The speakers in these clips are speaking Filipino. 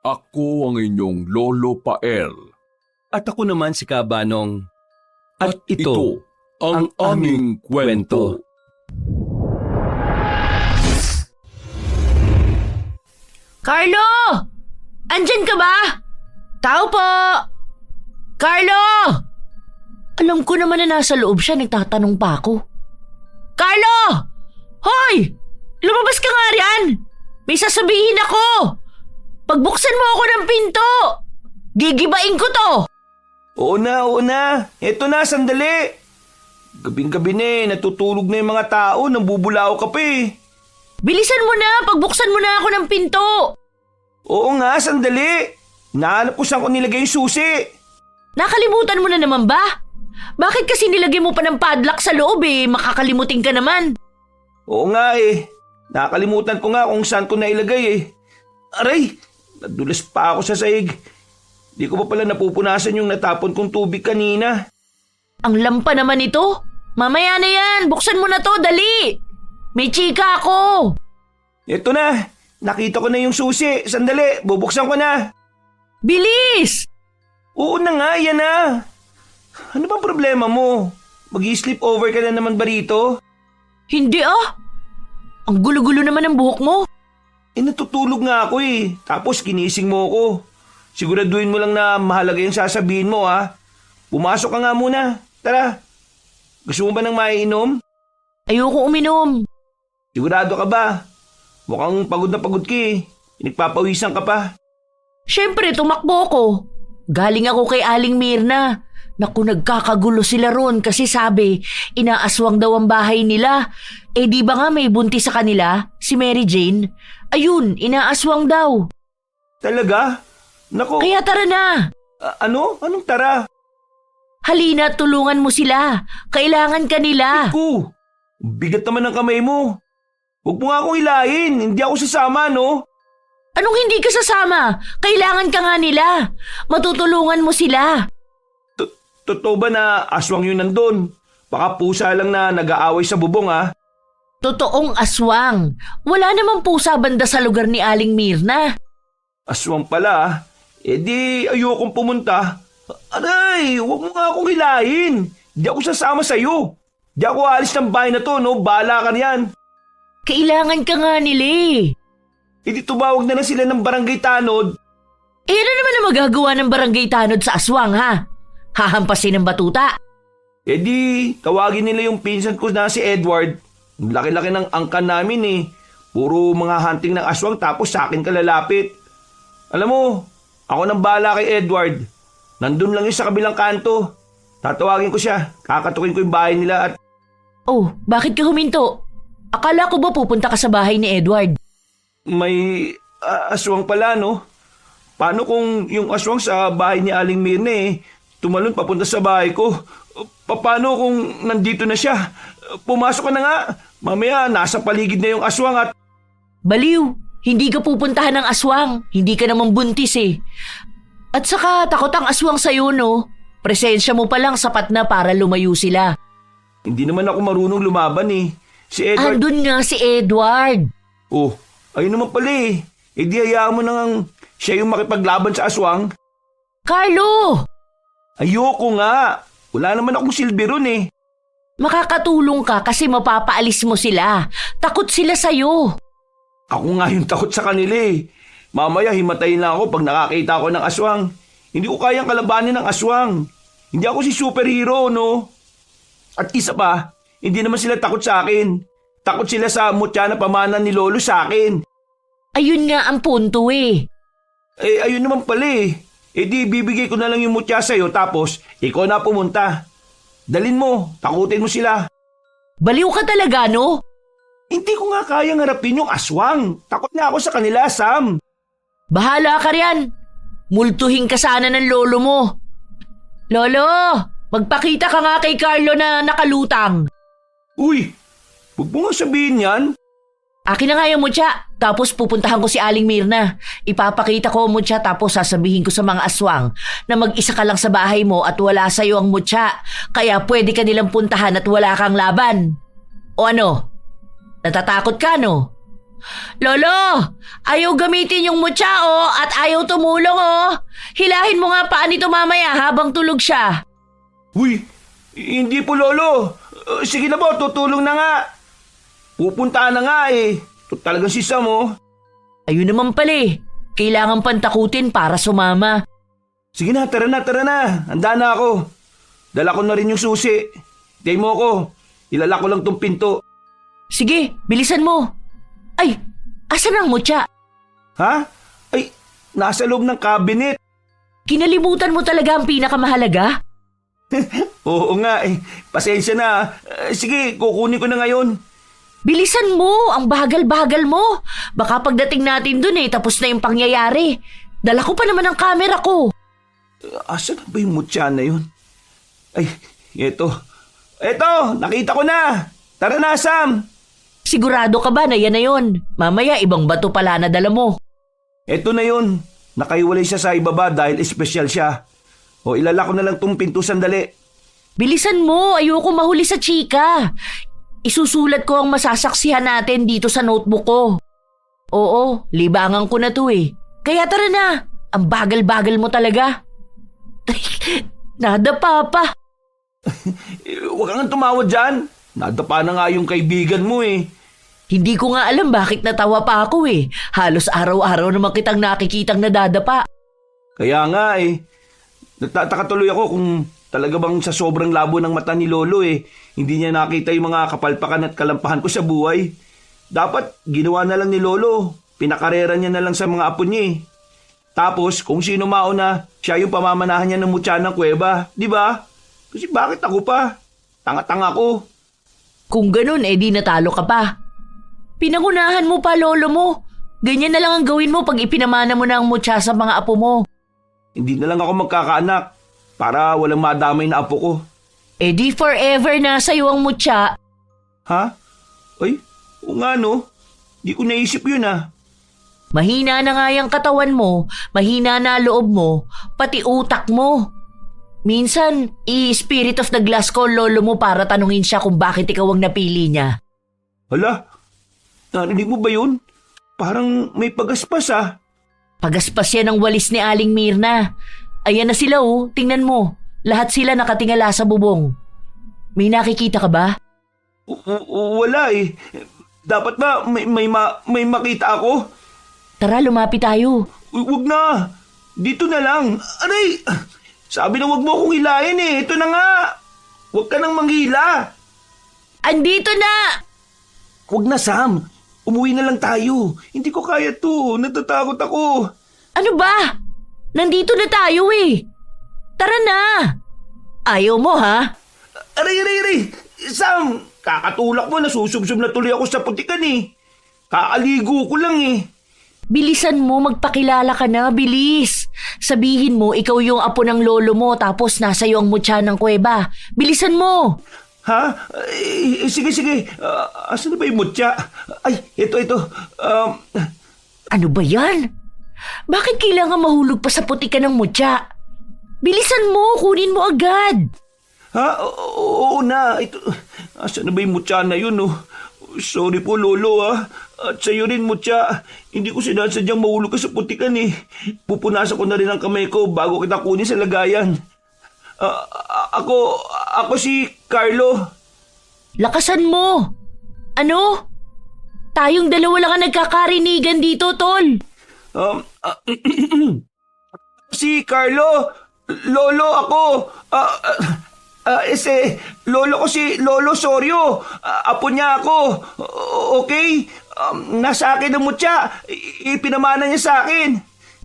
Ako ang inyong Lolo Pael. At ako naman si Kabanong. At ito ang aming kwento. Carlo! Andyan ka ba? Tao po! Carlo! Alam ko naman na nasa loob siya, nagtatanong pa ako. Carlo! Hoy! Lumabas ka nga riyan! May sasabihin ako! Pagbuksan mo ako ng pinto! Gigibain ko to! Oo na. Eto na, sandali. Gabing-gabi na natutulog na yung mga tao, nambubulao ka pa eh. Bilisan mo na! Pagbuksan mo na ako ng pinto! Oo nga, sandali. Nahanap ko saan ko nilagay yung susi. Nakalimutan mo na naman ba? Bakit kasi nilagay mo pa ng padlock sa loob eh? Makakalimutin ka naman. Oo nga eh. Nakalimutan ko nga kung saan ko nailagay eh. Aray, nadulas pa ako sa sahig. Di ko pa pala napupunasan yung natapon kong tubig kanina. Ang lampa naman ito. Mamaya na yan. Buksan mo na to, dali. May chika ako. Eto na, nakita ko na yung susi. Sandali, bubuksan ko na. Bilis! Oo na nga, yan na. Ano bang problema mo? Mag-i-sleep over ka na naman ba rito? Hindi ah. Ang gulo-gulo naman ng buhok mo. Natutulog nga ako eh. Tapos kinising mo ako. Siguraduhin mo lang na mahalaga yung sasabihin mo ha. Pumasok ka nga muna. Tara. Gusto mo ba ng maiinom? Ayoko uminom. Sigurado ka ba? Mukhang pagod na pagod ka eh. Nagpapawisan ka pa. Siyempre, tumakbo ko. Galing ako kay Aling Mirna. Naku, nagkakagulo sila ron kasi sabi, inaaswang daw ang bahay nila. Eh di ba nga may buntis sa kanila, si Mary Jane? Ayun, inaaswang daw. Talaga? Naku. Kaya tara na. Ano? Anong tara? Halina, tulungan mo sila. Kailangan ka nila. Ku, bigat naman ng kamay mo. Huwag mo nga akong hilahin. Hindi ako sasama, no? Anong hindi ka sasama? Kailangan ka nga nila. Matutulungan mo sila. Totoo ba na aswang yun nandun? Baka pusa lang na nag-aaway sa bubong, ha? Totoong aswang. Wala namang pusa banda sa lugar ni Aling Mirna. Aswang pala, ha? Eh di ayokong pumunta. Aray, huwag mo nga akong hilahin. Di ako sasama sa'yo. Di ako alis ng bahay na to, no? Bahala ka riyan. Kailangan ka nga nila eh. E di tumawag na lang sila ng barangay tanod. Eh ano naman ang magagawa ng barangay tanod sa aswang ha? Hahampasin ng batuta. E di, tawagin nila yung pinsan ko na si Edward. Ang laki-laki ng angkan namin eh. Puro mga hunting ng aswang tapos sa akin ka lalapit. Alam mo, ako nang bahala kay Edward. Nandun lang yun sa kabilang kanto. Tatawagin ko siya. Kakatukin ko yung bahay nila at... Oh, bakit ka huminto? Akala ko ba pupunta ka sa bahay ni Edward? May aswang pala, no? Paano kung yung aswang sa bahay ni Aling Mirna eh, tumalon papunta sa bahay ko? Paano kung nandito na siya? Pumasok ka na nga. Mamaya nasa paligid na yung aswang at... Baliw, hindi ka pupuntahan ng aswang. Hindi ka naman buntis eh. At saka takot ang aswang sa'yo, no? Presensya mo pa lang sapat na para lumayo sila. Hindi naman ako marunong lumaban eh. Si Edward... Andun nga si Edward. Oh, ayun naman pala eh. E di hayaan mo nang siya yung makipaglaban sa aswang. Carlo! Ayoko nga. Wala naman akong silbi ron eh. Makakatulong ka kasi mapapaalis mo sila. Takot sila sa'yo. Ako nga yung takot sa kanila eh. Mamaya himatayin lang ako pag nakakita ako ng aswang. Hindi ko kayang kalabanin ng aswang. Hindi ako si superhero, no? At isa pa, hindi naman sila takot sa akin. Takot sila sa mutya na pamanan ni Lolo sa akin. Ayun nga ang punto eh. Eh, ayun naman pala eh. Eh di, bibigay ko na lang yung mutya sa'yo tapos ikaw na pumunta. Dalin mo, takutin mo sila. Baliw ka talaga, no? Hindi ko nga kayang harapin yung aswang. Takot na ako sa kanila, Sam. Bahala ka riyan. Multuhin ka sana ng lolo mo. Lolo, magpakita ka nga kay Carlo na nakalutang. Uy, huwag mo nga sabihin yan. Akin na nga yung mutya. Tapos pupuntahan ko si Aling Mirna. Ipapakita ko ang mutya tapos sasabihin ko sa mga aswang na mag-isa ka lang sa bahay mo at wala sa'yo ang mutya. Kaya pwede ka nilang puntahan at wala kang laban. O ano? Natatakot ka, no? Lolo, ayaw gamitin yung mutya at ayaw tumulong Hilahin mo nga paan nito mamaya habang tulog siya. Uy, hindi po lolo. Sige na po, tutulong na nga. Pupunta na nga eh. Ito talagang si Sam Ayun naman pala Kailangan pantakutin para sumama. Sige na, tara na. Handa na ako. Dala ko na rin yung susi. Hintay mo ako. Ilala ko lang tong pinto. Sige, bilisan mo. Ay, asan ang mutya? Ha? Ay, nasa loob ng cabinet. Kinalimutan mo talaga ang pinakamahalaga? Oo nga eh. Pasensya na. Sige, kukunin ko na ngayon. Bilisan mo, ang bagal-bagal mo. Baka pagdating natin dun tapos na yung pangyayari. Dala ko pa naman ang camera ko. Asan na ba yung mutya na yun? Ay, eto. Eto, nakita ko na. Tara na, Sam. Sigurado ka ba na yan na yun? Mamaya ibang bato pala na dala mo. Eto na yun. Nakaiwalay siya sa ibaba dahil espesyal siya. O ilala ko na lang tong pinto sandali. Bilisan mo, ayoko mahuli sa chika. Isusulat ko ang masasaksihan natin dito sa notebook ko. Oo, libangan ko na to Kaya tara na, ang bagal-bagal mo talaga. Nadapa pa. Huwag kang tumawa dyan. Nadapa na nga yung kaibigan mo Hindi ko nga alam bakit natawa pa ako Halos araw-araw naman kitang nakikitang nadadapa. Kaya nga Nagtataka tuloy ako kung talaga bang sa sobrang labo ng mata ni Lolo hindi niya nakita yung mga kapalpakan at kalampahan ko sa buhay. Dapat ginawa na lang ni Lolo. Pinakarera niya na lang sa mga apo niya Tapos kung sino mauna, siya yung pamamanahan niya ng mutya ng kuweba. Di ba? Kasi bakit ako pa? Tanga-tanga ko. Kung ganun di natalo ka pa. Pinangunahan mo pa lolo mo. Ganyan na lang ang gawin mo pag ipinamana mo na ang mutya sa mga apo mo. Hindi na lang ako magkakaanak para walang madamay na apo ko. Di forever na sa'yo ang mutya. Ha? Ay, o nga no. Di ko naisip yun Mahina na nga yung katawan mo, mahina na loob mo, pati utak mo. Minsan, i-spirit of the glass ko lolo mo para tanungin siya kung bakit ikaw ang napili niya. Hala, narinig mo ba yun? Parang may pagaspas Pagaspas yan ang walis ni Aling Mirna. Ayan na sila tingnan mo. Lahat sila nakatingala sa bubong. May nakikita ka ba? Wala Dapat ba may makita ako? Tara, lumapit tayo. Wag na. Dito na lang. Aray! Sabi na wag mo akong hilahin Ito na nga. Wag ka nang manghila. Andito na! Wag na, Sam. Umuwi na lang tayo. Hindi ko kaya to. Natatakot ako. Ano ba? Nandito na tayo Tara na! Ayaw mo ha? Aray! Sam, kakatulak mo. Nasusubsob na tuloy ako sa putikan Kaaligo ko lang Bilisan mo, magpakilala ka na, bilis. Sabihin mo, ikaw yung apo ng lolo mo tapos nasa iyo ang mutya ng kuweba. Bilisan mo! Ha? Sige. Asan na ba yung mutya? Ay, ito. Ano ba yan? Bakit kailangan mahulog pa sa putikan ng mutya? Bilisan mo, kunin mo agad. Ha? Oo na. Ito. Asan na ba yung mutya na yun Sorry po, Lolo At sa'yo rin, mutya. Hindi ko sinasadyang mahulog ka sa putikan Pupunasan ko na rin ang kamay ko bago kita kunin sa lagayan. Ako si Carlo. Lakasan mo. Ano? Tayong dalawa lang ang nagkakarinigan dito, Tol. Si Carlo. Lolo ako. Lolo ko si Lolo Sorio. Apo niya ako. Okay? Nasa akin ang mutya. Ipinamana niya sa akin.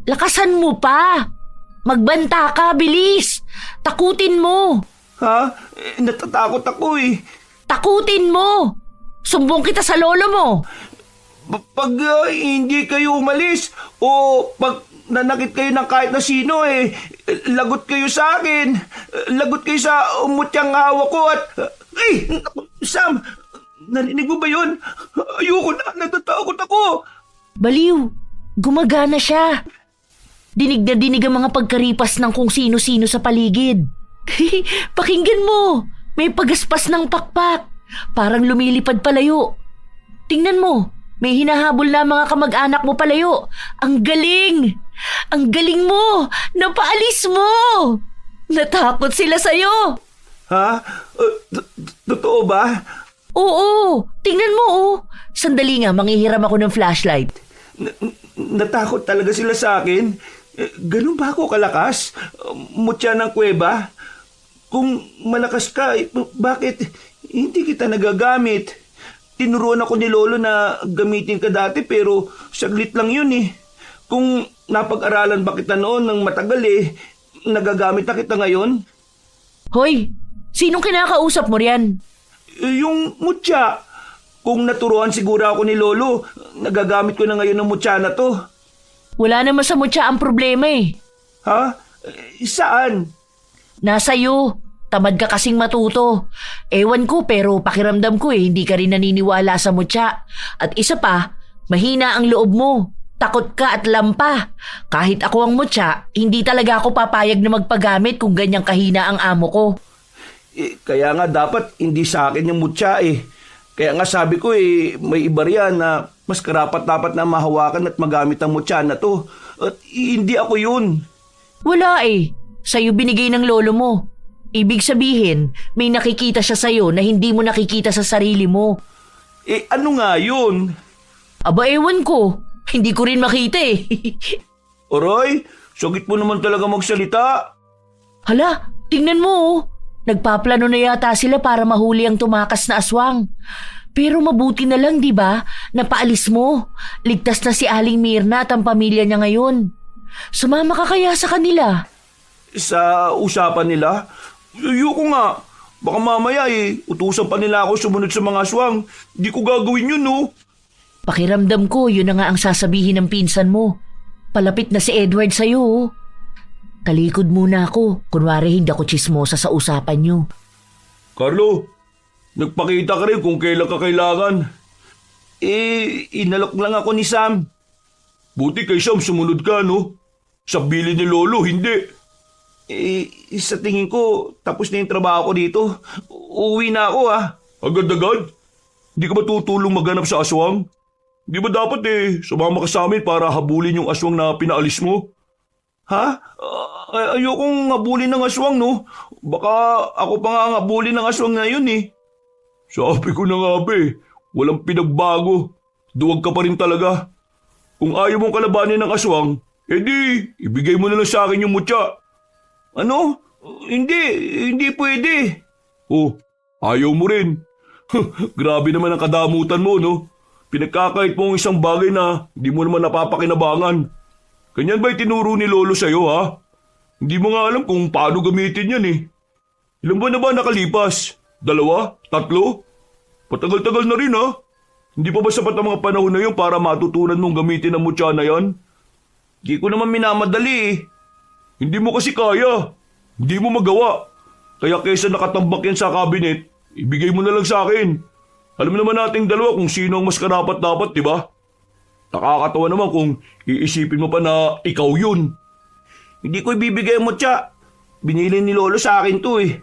Lakasan mo pa. Magbanta ka, bilis. Takutin mo. Ha? Natatakot ako Takutin mo. Sumbong kita sa lolo mo. Pag hindi kayo umalis o pag nanakit kayo ng kahit na sino lagot kayo sa akin. Lagot kayo sa mutyang hawak ko at... Sam! Narinig mo ba yun? Ayoko na. Natatakot ako. Baliw. Gumagana siya. Dinig na dinig ang mga pagkaripas ng kung sino-sino sa paligid. Pakinggan mo. May pagaspas ng pakpak. Parang lumilipad palayo. Tingnan mo. May hinahabol na mga kamag-anak mo palayo. Ang galing! Ang galing mo! Napaalis mo! Natakot sila sa'yo! Ha? Totoo ba? Oo! Tingnan mo oh! Sandali nga, manghihiram ako ng flashlight. Natakot talaga sila sa akin? Ganun ba ako kalakas? Mutya ng kuweba? Kung malakas ka, bakit hindi kita nagagamit? Tinuruan ako ni Lolo na gamitin ka dati pero saglit lang yun eh. Kung napag-aralan ba kita noon ng matagal nagagamit na kita ngayon? Hoy! Sinong kinakausap mo riyan? Yung mutya. Kung naturuan siguro ako ni Lolo, nagagamit ko na ngayon ng mutya na to. Wala naman sa mutya ang problema eh. Ha? Saan? Nasa iyo. Tamad ka kasing matuto. Ewan ko pero pakiramdam ko hindi ka rin naniniwala sa mutya. At isa pa, mahina ang loob mo. Takot ka at lampa. Kahit ako ang mutya, hindi talaga ako papayag na magpagamit kung ganyang kahina ang amo ko. Kaya nga dapat hindi sa akin yung mutya eh. Kaya nga sabi ko may iba riyan na mas karapat-dapat na mahawakan at magamit ang mutya na to. At hindi ako yun. Wala eh. Sa'yo binigay ng lolo mo. Ibig sabihin, may nakikita siya sa'yo na hindi mo nakikita sa sarili mo. Ano nga yun? Aba ewan ko. Hindi ko rin makita eh. Aray, sagit mo naman talaga magsalita. Hala, tingnan mo oh. Nagpaplano na yata sila para mahuli ang tumakas na aswang. Pero mabuti na lang, di ba? Napaalis mo. Ligtas na si Aling Mirna at ang pamilya niya ngayon. Sumama ka kaya sa kanila? Sa usapan nila? Ayoko nga. Baka mamaya utusan pa nila ako sumunod sa mga aswang. Di ko gagawin yun, no? Pakiramdam ko, yun na nga ang sasabihin ng pinsan mo. Palapit na si Edward sa'yo, oh. Talikod muna ako. Kunwari hindi ako chismosa sa usapan nyo. Carlo, nagpakita ka rin kung kailan ka kailangan. Inalok lang ako ni Sam. Buti kay Sam sumunod ka, no? Sa bilin ni Lolo, hindi. Sa tingin ko, tapos na yung trabaho ko dito. Uuwi na ako, ha? Agad-agad? Hindi ka ba tutulong maghanap sa aswang? Di ba dapat sumama ka sa amin para habulin yung aswang na pinaalis mo? Ha? Ayokong habulin ng aswang, no? Baka ako pa nga ang habulin ng aswang ngayon, eh. Sabi ko na nga, walang pinagbago. Duwag ka pa rin talaga. Kung ayaw mong kalabanin ng aswang, edi, ibigay mo na lang sa akin yung mutya. Ano? Hindi pwede. Oh, ayaw mo rin. Grabe naman ang kadamutan mo, no? Pinagkakait mo ang isang bagay na hindi mo naman napapakinabangan. Ganyan ba itinuro ni Lolo sa'yo, ha? Hindi mo nga alam kung paano gamitin yan, eh. Ilan ba na ba nakalipas? 2? 3? Patagal-tagal na rin, ha? Hindi pa ba sapat ang mga panahon na yun para matutunan mong gamitin ang mutya na yan? Hindi ko naman minamadali, eh. Hindi mo kasi kaya. Hindi mo magawa. Kaya kaysa nakatambak yan sa cabinet, ibigay mo na lang sa akin. Alam naman nating dalawa kung sino ang mas karapat-dapat, di ba? Nakakatawa naman kung iisipin mo pa na ikaw yun. Hindi ko ibibigay mo, tsa. Binili ni Lolo sa akin to, eh.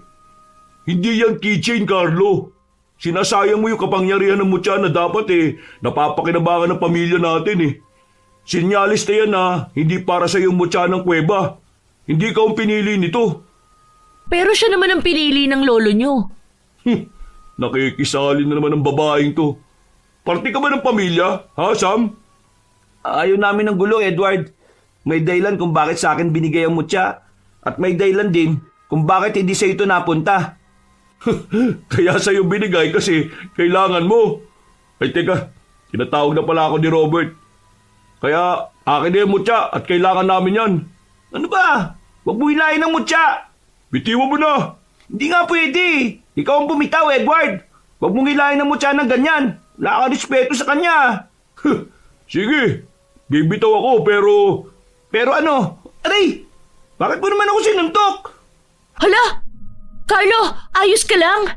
Hindi yan keychain, Carlo. Sinasayang mo yung kapangyarihan ng mutya na dapat napapakinabangan ng pamilya natin, eh. Sinyalis na yan na hindi para sa yung mutya ng kuweba. Hindi ka ang pinili nito. Pero siya naman ang pinili ng lolo nyo. Nakikisali na naman ang babaeng to. Parte ka ba ng pamilya, ha, Sam? Ayaw namin ng gulo, Edward. May dahilan kung bakit sa akin binigay ang mutya. At may dahilan din kung bakit hindi sa ito napunta. Kaya sa'yo binigay kasi kailangan mo. Ay teka, tinatawag na pala ako ni Robert. Kaya akin na yung mutya at kailangan namin yan. Ano ba? Huwag mo hilahin ang mutya. Bitiwan mo na. Hindi nga pwede. Ikaw ang bumitaw, Edward. Huwag mong hilahin ang mutya ng ganyan. Wala kang respeto sa kanya. Sige, bibitaw ako pero... Pero ano? Aray! Bakit mo naman ako sinuntok? Hala! Carlo, ayos ka lang?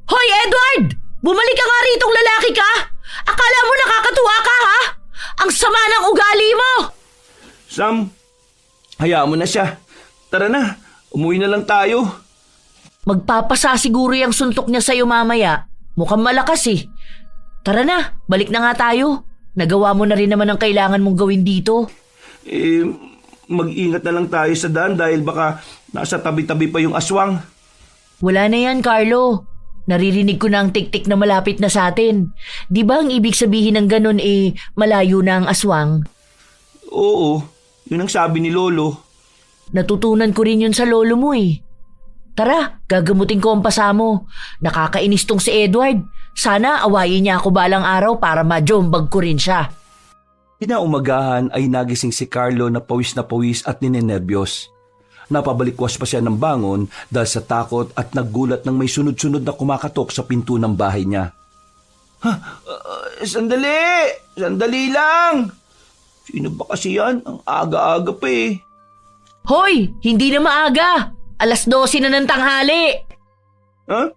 Hoy, Edward! Bumalik ka nga ritong lalaki ka! Akala mo nakakatuwa ka, ha? Ang sama ng ugali mo! Sam, hayaan mo na siya. Tara na, umuwi na lang tayo. Magpapasa siguro yung suntok niya sa'yo mamaya. Mukhang malakas eh. Tara na, balik na nga tayo. Nagawa mo na rin naman ang kailangan mong gawin dito. Mag-ingat na lang tayo sa daan dahil baka nasa tabi-tabi pa yung aswang. Wala na yan, Carlo. Naririnig ko na ang tik-tik na malapit na sa atin. Di ba ang ibig sabihin ng ganun malayo na ang aswang? Oo, yun ang sabi ni Lolo. Natutunan ko rin yun sa lolo mo Tara, gagamutin ko ang pasa mo. Nakakainis tong si Edward. Sana awayin niya ako balang araw para majombag ko rin siya. Kinaumagahan ay nagising si Carlo na pawis at ninenerbiyos. Napabalikwas pa siya ng bangon dahil sa takot at naggulat nang may sunod-sunod na kumakatok sa pinto ng bahay niya. Sandali! Sandali lang! Sino ba kasi yan? Ang aga-aga pa Hoy! Hindi na maaga! 12:00 na ng tanghali! Ha?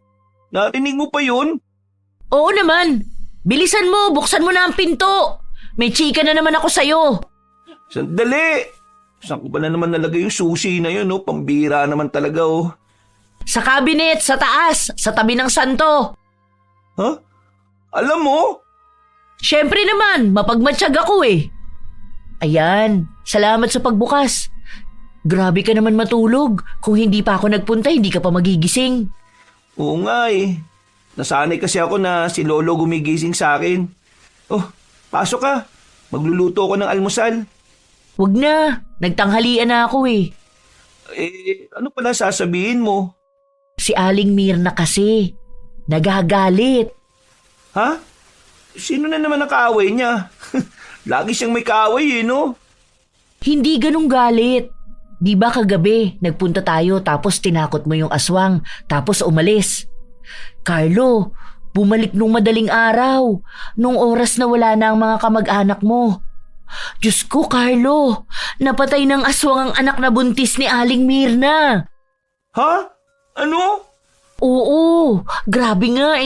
Narinig mo pa yun? Oo naman! Bilisan mo! Buksan mo na ang pinto! May chika na naman ako sa'yo! Sandali! Saan ko ba na naman nalagay yung susi na yun, Pambira naman talaga, Sa cabinet, sa taas, sa tabi ng santo. Ha? Alam mo? Siyempre naman, mapagmatsyag ako Ayan, salamat sa pagbukas. Grabe ka naman matulog. Kung hindi pa ako nagpunta, hindi ka pa magigising. Oo nga Nasanay kasi ako na si Lolo gumigising sa akin. Oh, pasok ka. Magluluto ko ng almusal. Wag na, nagtanghalian na ako Ano pala sasabihin mo? Si Aling Mirna kasi, nagagalit. Ha? Sino na naman nakaaway niya? Lagi siyang may kaaway no? Hindi ganong galit. Di ba kagabi, nagpunta tayo tapos tinakot mo yung aswang, tapos umalis. Carlo, bumalik nung madaling araw, nung oras na wala na ang mga kamag-anak mo. Diyos ko, Carlo, napatay ng aswang ang anak na buntis ni Aling Mirna. Ha? Ano? Oo, grabe nga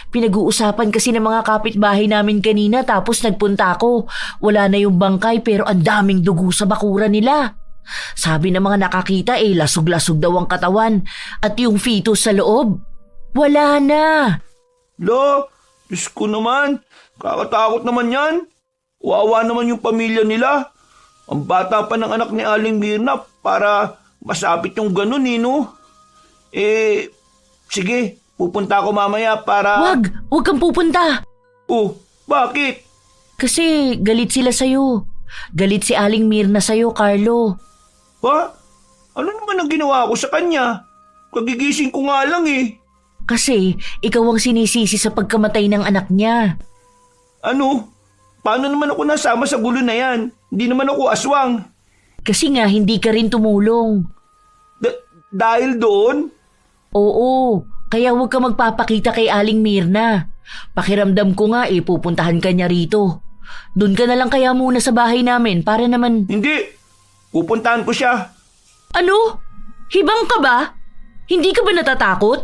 Pinag-uusapan kasi ng mga kapitbahay namin kanina tapos nagpunta ako. Wala na yung bangkay pero ang daming dugo sa bakura nila. Sabi ng mga nakakita lasog-lasog daw ang katawan at yung fetus sa loob. Wala na. Lo, Diyos ko naman. Kakatakot naman yan. Wawa naman yung pamilya nila. Ang bata pa ng anak ni Aling Mirna para masapit yung ganun no? Sige, pupunta ako mamaya para... Wag kang pupunta. Oh, bakit? Kasi galit sila sa'yo. Galit si Aling Mirna sa'yo, Carlo. Ha? Ano naman ang ginawa ko sa kanya? Kagigising ko nga lang Kasi ikaw ang sinisisi sa pagkamatay ng anak niya. Ano? Paano naman ako nasama sa gulo na yan? Hindi naman ako aswang. Kasi nga hindi ka rin tumulong. Dahil doon? Oo, kaya huwag ka magpapakita kay Aling Mirna. Pakiramdam ko nga pupuntahan ka niya rito. Doon ka na lang kaya muna sa bahay namin para naman... Hindi! Pupuntahan ko siya. Ano? Hibang ka ba? Hindi ka ba natatakot?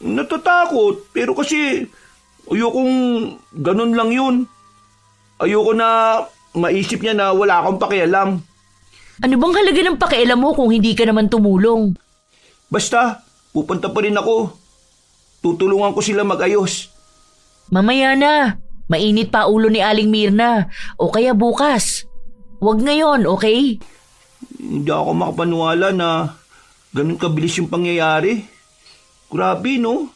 Natatakot, pero kasi ayokong ganun lang yun. Ayoko na maisip niya na wala akong pakialam. Ano bang halaga ng pakialam mo kung hindi ka naman tumulong? Basta, pupunta pa rin ako. Tutulungan ko sila mag-ayos. Mamaya na. Mainit pa ulo ni Aling Mirna. O kaya bukas. Huwag ngayon, okay? Hindi ako makapaniwala na ganun kabilis yung pangyayari. Grabe, no?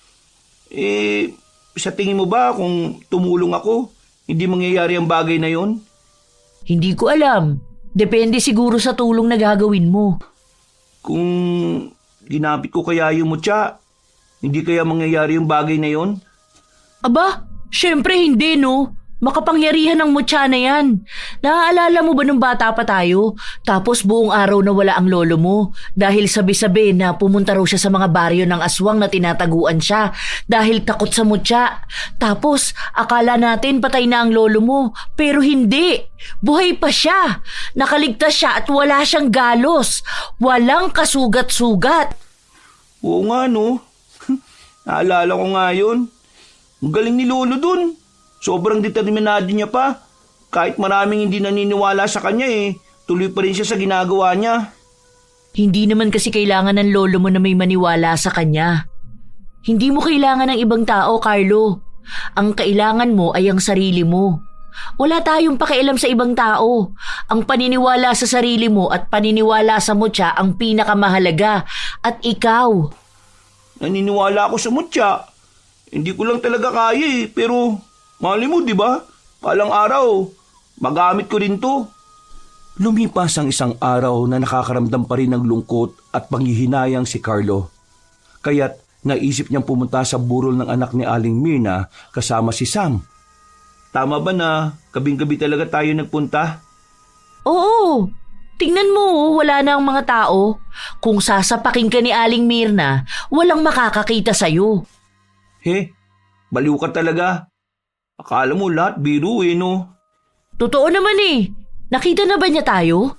Sa tingin mo ba kung tumulong ako, hindi mangyayari ang bagay na yon? Hindi ko alam. Depende siguro sa tulong na gagawin mo. Kung ginamit ko kaya yung mutya, hindi kaya mangyayari yung bagay na yon? Aba, syempre hindi no. Makapangyarihan ang mutya na yan. Naaalala mo ba nung bata pa tayo? Tapos buong araw na wala ang lolo mo dahil sabi-sabi na pumunta raw siya sa mga baryo ng aswang na tinataguan siya dahil takot sa mutya. Tapos akala natin patay na ang lolo mo pero hindi. Buhay pa siya. Nakaligtas siya at wala siyang galos. Walang kasugat-sugat. Oo nga no. Naalala ko nga yun. Ang galing ni lolo dun. Sobrang determinado niya pa. Kahit maraming hindi naniniwala sa kanya tuloy pa rin siya sa ginagawa niya. Hindi naman kasi kailangan ng lolo mo na may maniwala sa kanya. Hindi mo kailangan ng ibang tao, Carlo. Ang kailangan mo ay ang sarili mo. Wala tayong pakialam sa ibang tao. Ang paniniwala sa sarili mo at paniniwala sa mutya ang pinakamahalaga. At ikaw, Naniniwala ako sa mutya. Hindi ko lang talaga kaya pero mali mo, di ba? Palang araw, magamit ko rin to. Lumipas ang isang araw na nakakaramdam pa rin ng lungkot at panghihinayang si Carlo. Kaya't naisip niyang pumunta sa burol ng anak ni Aling Mirna kasama si Sam. Tama ba na gabing-gabi talaga tayo nagpunta? oo, tingnan mo, wala na ang mga tao. Kung sasapakin ka ni Aling Mirna, walang makakakita sa'yo. He, baliw ka talaga. Akala mo lahat biro no? Totoo naman eh. Nakita na ba niya tayo?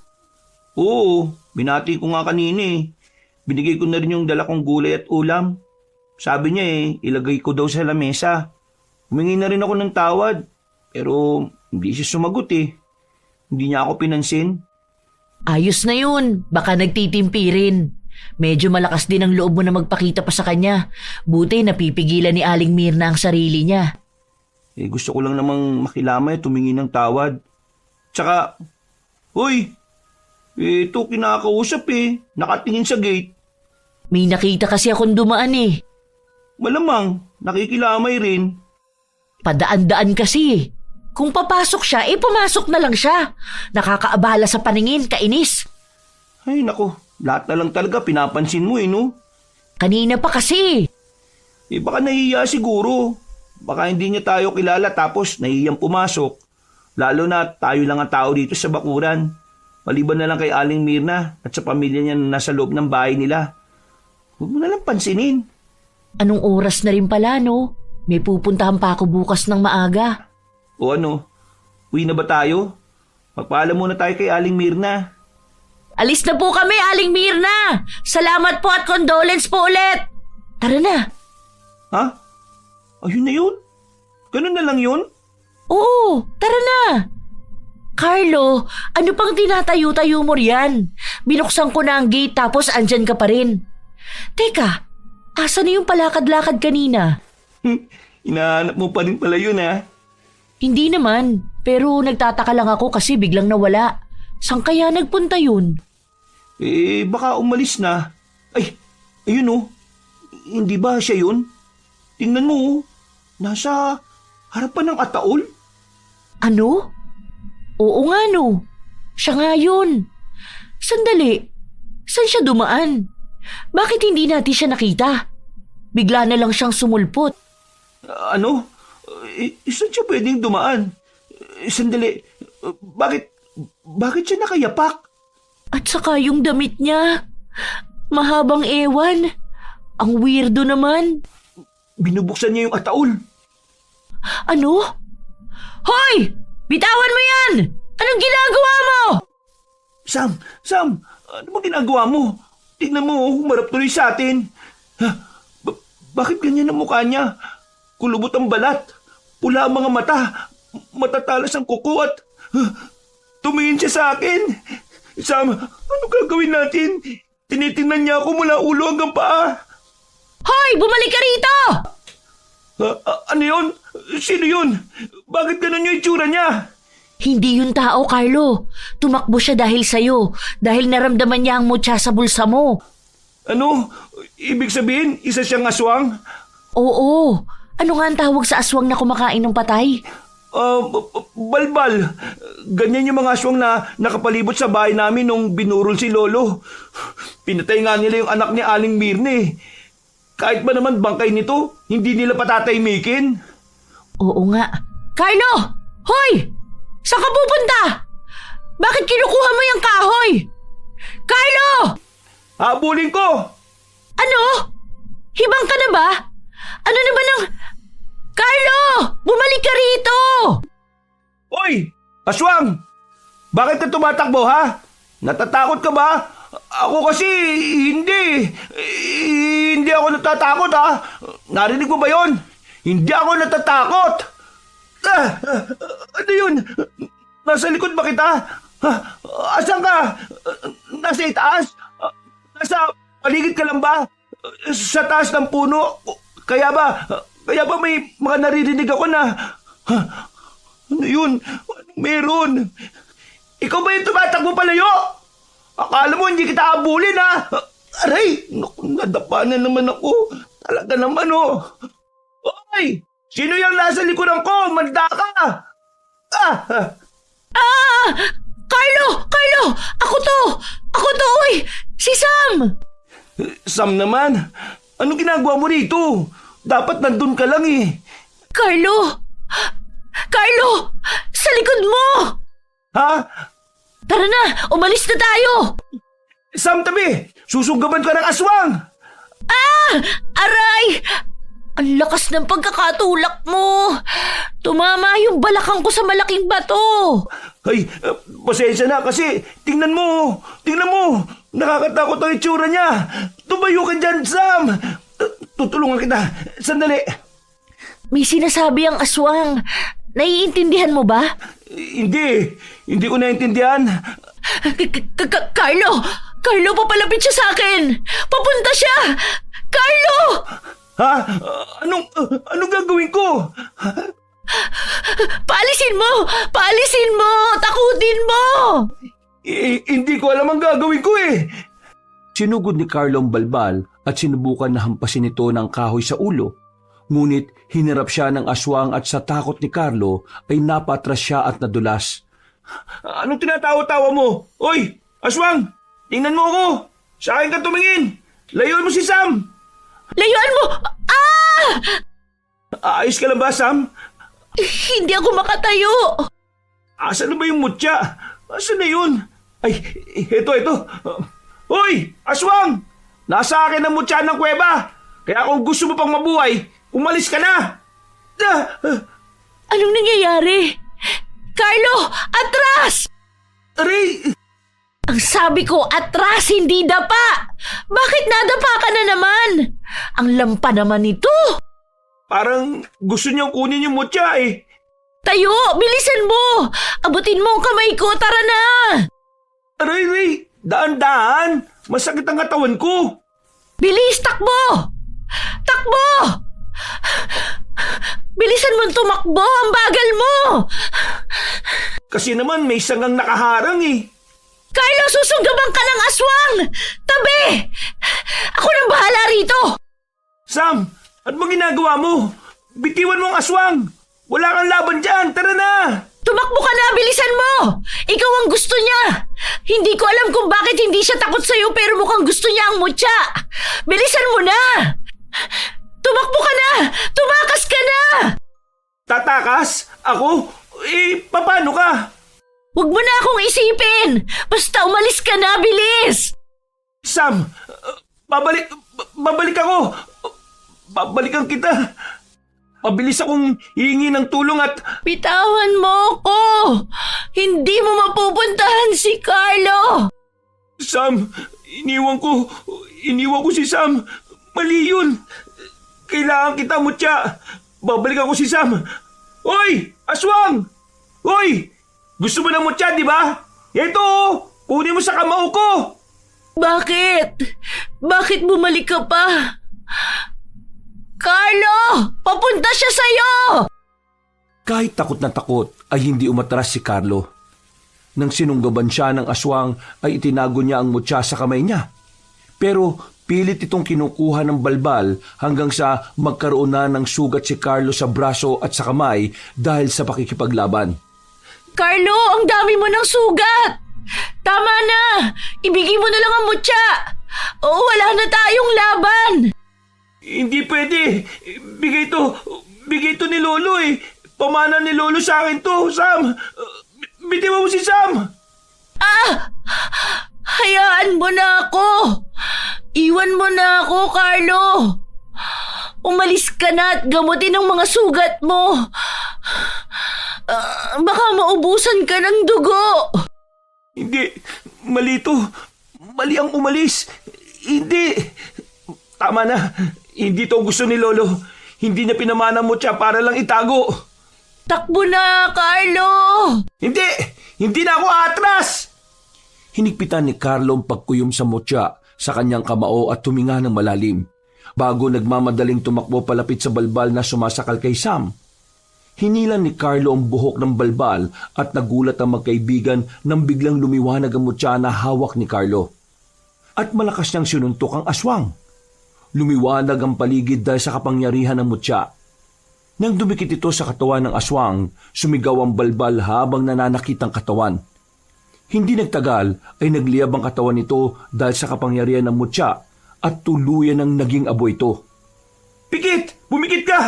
Oo, binati ko nga kanina Binigay ko na rin yung dala kong gulay at ulam. Sabi niya ilagay ko daw sa lamesa. Humingi na rin ako ng tawad. Pero hindi siya sumagot Hindi niya ako pinansin. Ayos na yun. Baka nagtitimpi rin. Medyo malakas din ang loob mo na magpakita pa sa kanya. Buti napipigilan ni Aling Mirna ang sarili niya. Gusto ko lang namang makilamay at tumingi ng tawad. Tsaka, hoy, ito kinakausap nakatingin sa gate. May nakita kasi akong dumaan eh. Malamang, nakikilamay rin. Padaan-daan kasi. Kung papasok siya, pumasok na lang siya. Nakakaabala sa paningin, kainis. Ay nako, lahat na lang talaga pinapansin mo no? Kanina pa kasi. Baka nahihiya siguro. Baka hindi niya tayo kilala tapos nahihiyang pumasok. Lalo na tayo lang ang tao dito sa bakuran. Maliban na lang kay Aling Mirna at sa pamilya niya na nasa loob ng bahay nila. Huwag mo na lang pansinin. Anong oras na rin pala, no? May pupuntahan pa ako bukas ng maaga. O ano, uwi na ba tayo? Magpaalam muna tayo kay Aling Mirna. Alis na po kami, Aling Mirna! Salamat po at condolence po ulit! Tara na! Ha? Ayun na yun? Ganun na lang yun? Oo, tara na! Carlo, ano pang tinatayo-tayo mo riyan? Binuksan ko na ang gate tapos andyan ka pa rin. Teka, asa na yung palakad-lakad kanina? Inahanap mo pa rin pala yun Hindi naman, pero nagtataka lang ako kasi biglang nawala. Saan kaya nagpunta yun? Baka umalis na. Ay, ayun Hindi ba siya yun? Tingnan mo nasa harapan ng ataol. Ano? Oo nga no. Siya nga yun. Sandali, saan siya dumaan? Bakit hindi natin siya nakita? Bigla na lang siyang sumulpot. Ano? Saan siya pwedeng dumaan? Sandali, bakit siya nakayapak? At saka yung damit niya. Mahabang ewan. Ang weirdo naman. Binubuksan niya yung ataol. Ano? Hoy! Bitawan mo yan! Anong ginagawa mo? Sam, ano ba ginagawa mo? Tignan mo, humarap tuloy sa atin. Bakit ganyan ang mukha niya? Kulubot ang balat, pula ang mga mata, matatalas ang kuko at tumingin siya sa akin. Sam, ano gagawin natin? Tinitingnan niya ako mula ulo hanggang paa. Hoy! Bumalik ka rito! Ano yun? Sino yun? Bakit ganun yung itsura niya? Hindi yun tao, Carlo. Tumakbo siya dahil sa'yo. Dahil naramdaman niya ang mutya sa bulsa mo. Ano? Ibig sabihin, isa siyang aswang? Oo. Ano nga ang tawag sa aswang na kumakain ng patay? Balbal. Ganyan yung mga aswang na nakapalibot sa bahay namin nung binurol si Lolo. Pinatay nga nila yung anak ni Aling Mirne. Kahit ba naman bangkay nito, hindi nila patataymikin. Oo nga. Carlo! Hoy! Saan ka pupunta? Bakit kinukuha mo yung kahoy? Carlo! Habulin ko! Ano? Hibang ka na ba? Ano na ba ng... Carlo! Bumalik ka rito! Hoy! Aswang! Bakit ka tumatakbo, ha? Natatakot ka ba? Ako kasi hindi. Hindi ako natatakot, ha? Narinig mo ba yon? Hindi ako natatakot. Ano yun? Nasa likod ba kita? Asan ka? Nasa itaas? Nasa paligid ka lang ba? Sa taas ng puno? Kaya ba Kaya ba may mga naririnig ako na... Ha? Ano yun? Anong meron? Ikaw ba yung tumatakbo palayo? Akala mo hindi kita abulin, ha? Aray! Naku, nadapa na naman ako. Talaga naman, oh. Hoy! Sino yung nasa likuran ko? Manda ka! Carlo! Carlo! Ako to! Uy! Si Sam! Sam naman, anong ginagawa mo rito? Dapat nandun ka lang eh. Carlo! Carlo! Sa likod mo! Ha? Tara na! Umalis na tayo! Sam, tabi! Susunggaban ka ng aswang! Aray! Ang lakas ng pagkakatulak mo! Tumama yung balakang ko sa malaking bato! Ay, pasensya na kasi tingnan mo! Nakakatakot ang itsura niya! Tumayo ka dyan, Sam! Tutulungan kita. Sandali. May sinasabi ang aswang. Naiintindihan mo ba? Hindi ko naintindihan. Carlo! Carlo, papalapit siya sa akin! Papunta siya! Carlo! Ha? Anong gagawin ko? Paalisin mo! Paalisin mo! Takutin mo! Hindi ko alam ang gagawin ko eh. Sinugod ni Carlo ang balbal at sinubukan na hampasin ito ng kahoy sa ulo. Ngunit hinirap siya ng aswang at sa takot ni Carlo ay napatras siya at nadulas. Anong tinatawa-tawa mo? Oy, aswang! Tingnan mo ako! Sa akin ka tumingin! Layuan mo si Sam! Layuan mo! Ayos ka lang ba, Sam? Hindi ako makatayo! Asan na ba yung mutya? Asan na yun? Ay, ito. Hoy, aswang! Nasa akin ang mutya ng kuweba! Kaya kung gusto mo pang mabuhay, umalis ka na! Anong nangyayari? Carlo, atras! Aray! Ang sabi ko, atras, hindi dapa! Bakit nadapa ka na naman? Ang lampa naman ito! Parang gusto niyang kunin yung mutya eh. Tayo! Bilisan mo! Abutin mo ang kamay ko! Tara na! Aray! Daan-daan! Masakit ang katawan ko! Bilis! Takbo! Takbo! Bilisan mo tumakbo! Ang bagal mo! Kasi naman may sangang nakaharang eh. Carlo, susunggaban ka ng aswang! Tabi! Ako nang bahala rito! Sam, ano bang ginagawa mo? Bitiwan mo ang aswang! Wala kang laban dyan! Tara na! Tumakbo ka na! Bilisan mo! Ikaw ang gusto niya! Hindi ko alam kung bakit hindi siya takot sa'yo pero mukhang gusto niya ang mutya! Bilisan mo na! Tumakbo ka na! Tumakas ka na! Tatakas? Ako? Paano ka? Huwag mo na akong isipin! Basta umalis ka na! Bilis! Sam, babalik ako! Babalikan kita! Mabilis akong hihingi ng tulong at... Bitawan mo ko! Hindi mo mapupuntahan si Carlo! Sam, iniwan ko si Sam. Mali yun. Kailangan kita, mutya. Babalik ako si Sam. Hoy! Aswang! Hoy! Gusto mo ng mutya, di ba? Ito, kunin mo sa kamao ko. Bakit? Bakit bumalik ka pa? Carlo! Papunta siya sa'yo! Kahit takot na takot ay hindi umatras si Carlo. Nang sinunggaban siya ng aswang ay itinago niya ang mutya sa kamay niya. Pero pilit itong kinukuha ng balbal hanggang sa magkaroon na ng sugat si Carlo sa braso at sa kamay dahil sa pakikipaglaban. Carlo, ang dami mo ng sugat! Tama na! Ibigay mo na lang ang mutya! O wala na tayong laban! Hindi pwede. Bigay to ni Lolo eh. Pamana ni Lolo sa akin to, Sam. Bitiwan mo si Sam. Hayaan mo na ako! Iwan mo na ako, Carlo! Umalis ka na at gamutin ang mga sugat mo! Baka maubusan ka ng dugo! Hindi. Mali to. Mali ang umalis. Hindi. Tama na. Hindi to gusto ni Lolo. Hindi niya pinamana mo siya para lang itago. Takbo na, Carlo! Hindi! Hindi na ako atras! Hinigpitan ni Carlo ang pagkuyom sa mutya sa kanyang kamao at tuminga ng malalim. Bago nagmamadaling tumakbo palapit sa balbal na sumasakal kay Sam, hinilan ni Carlo ang buhok ng balbal at nagulat ang magkaibigan nang biglang lumiwanag ang mutya na hawak ni Carlo. At malakas niyang sinuntok ang aswang. Lumiwanag ang paligid dahil sa kapangyarihan ng mutya. Nang dumikit ito sa katawan ng aswang, sumigaw ang balbal habang nananakit ang katawan. Hindi nagtagal ay nagliyab ang katawan nito dahil sa kapangyarihan ng mutya at tuluyan ang naging abo ito. Pikit! Bumikit ka!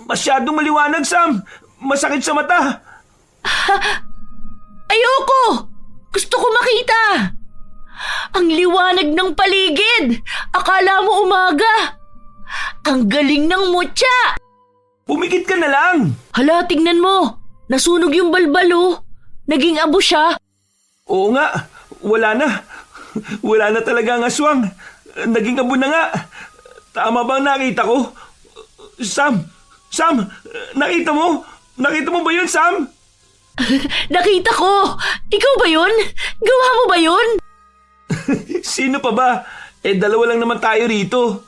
Masyadong maliwanag, Sam! Masakit sa mata! Ayoko! Gusto ko makita! Ang liwanag ng paligid! Akala mo umaga! Ang galing ng mutya! Bumikit ka na lang! Hala, tingnan mo! Nasunog yung balbal oh! Naging abo siya! Oo nga, wala na. Wala na talaga ang aswang. Naging abo na nga. Tama ba ang nakita ko? Sam! Sam! Nakita mo? Nakita mo ba yun, Sam? Nakita ko! Ikaw ba yun? Gawa mo ba yun? Sino pa ba? Dalawa lang naman tayo rito.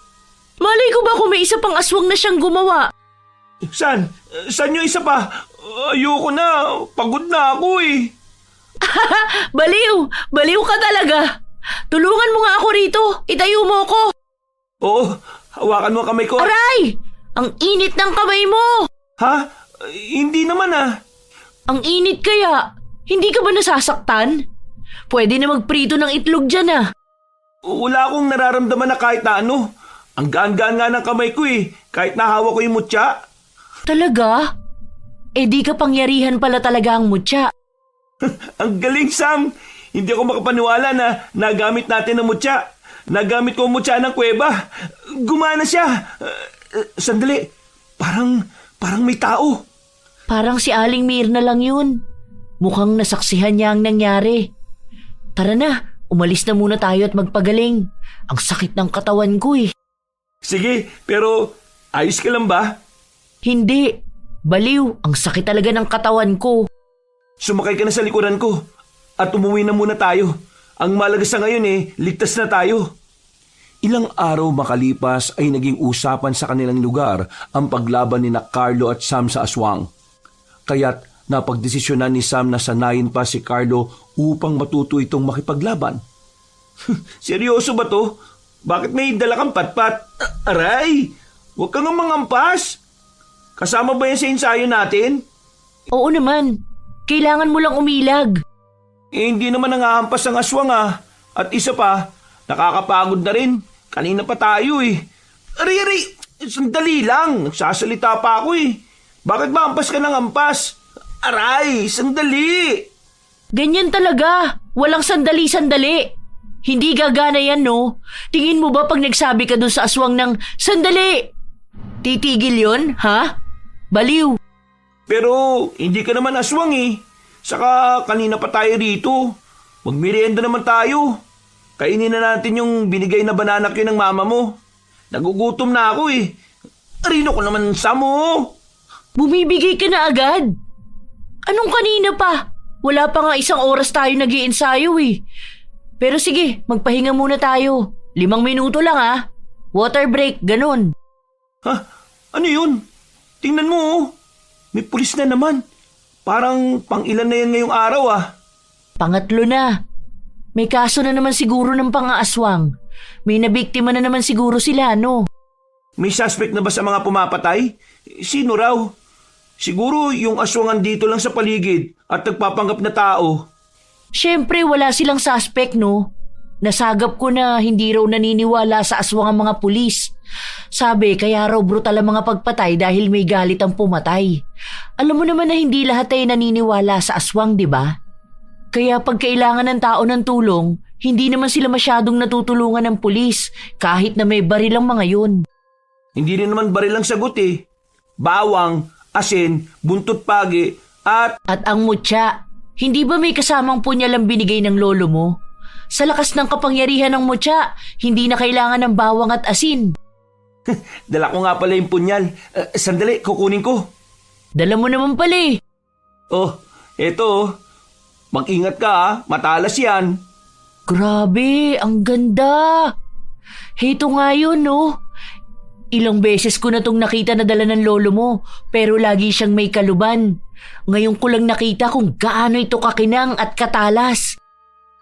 Malay ko ba kung may isa pang aswang na siyang gumawa? Saan? Saan yung isa pa? Ayoko na. Pagod na ako eh. Baliw! Baliw ka talaga! Tulungan mo nga ako rito! Itayo mo ako! Oo, hawakan mo ang kamay ko. Aray! Ang init ng kamay mo! Ha? Hindi naman ah. Ang init kaya? Hindi ka ba nasasaktan? Pwede na magprito ng itlog dyan ah. Wala akong nararamdaman na kahit na ano. Ang gaan-gaan nga ng kamay ko eh. Kahit nahawak ko yung mutya. Talaga? Di ka pangyarihan pala talaga ang mutya. Ang galing, Sam. Hindi ako makapaniwala na nagamit natin ang mutya. Nagamit ko ang mutya ng kuweba. Gumana siya. Sandali. Parang may tao. Parang si Aling Mirna lang yun. Mukhang nasaksihan niya ang nangyari. Tara na, umalis na muna tayo at magpagaling. Ang sakit ng katawan ko eh. Sige, pero ayos ka lang ba? Hindi. Baliw, ang sakit talaga ng katawan ko. Sumakay ka na sa likuran ko at umuwi na muna tayo. Ang malaga sa ngayon ligtas na tayo. Ilang araw makalipas ay naging usapan sa kanilang lugar ang paglaban ni Carlo at Sam sa aswang. Kaya't napagdesisyonan ni Sam na sanayin pa si Carlo upang matuto itong makipaglaban. Seryoso ba to? Bakit may dala kang patpat? Aray! Huwag kang mangampas! Kasama ba yan sa ensayo natin? Oo naman. Kailangan mo lang umilag. Hindi naman nangahampas ang aswang ah. At isa pa, nakakapagod na rin. Kanina pa tayo eh. Aray! Sandali lang. Nagsasalita pa ako eh. Bakit ba hampas ka ng hampas? Aray! Sandali! Ganyan talaga. Walang sandali-sandali. Hindi gagana yan, no? Tingin mo ba pag nagsabi ka dun sa aswang ng sandali? Titigil yon, ha? Baliw. Pero hindi ka naman aswang eh. Saka kanina pa tayo rito. Magmerienda naman tayo. Kainin na natin yung binigay na banana cue ng mama mo. Nagugutom na ako eh. Arino ko naman sa mo. Bumibigay ka na agad. Anong kanina pa? Wala pa nga isang oras tayo nag-iensayo eh. Pero sige, magpahinga muna tayo. 5 minuto lang ah. Water break, ganun. Ha? Ano yun? Tingnan mo oh. May pulis na naman. Parang pang-ilan na yan ngayong araw ah. Pangatlo na. May kaso na naman siguro ng pang-aaswang. May nabiktima na naman siguro sila, no? May suspect na ba sa mga pumapatay? Sino raw? Siguro yung aswang andito lang sa paligid at nagpapanggap na tao. Siyempre wala silang suspect, no? Nasagap ko na hindi raw naniniwala sa aswang ang mga pulis. Sabi kaya raw brutal ang mga pagpatay dahil may galit ang pumatay. Alam mo naman na hindi lahat ay naniniwala sa aswang, di ba? Kaya pag kailangan ng tao ng tulong, hindi naman sila masyadong natutulungan ng pulis kahit na may baril ang mga yun. Hindi rin naman baril ang sagot eh. Bawang, asin, buntot pagi at... At ang mutya, hindi ba may kasamang punyal ang binigay ng lolo mo? Sa lakas ng kapangyarihan ng mutya, hindi na kailangan ng bawang at asin. Dala ko nga pala yung punyal. Sandali, kukunin ko. Dala mo naman pala eh. Oh, eto oh. Mag-ingat ka ah, matalas yan. Grabe, ang ganda. Heto nga yun, no? Ilang beses ko na tong nakita na dala ng lolo mo, pero lagi siyang may kaluban. Ngayon ko lang nakita kung gaano ito kakinang at katalas.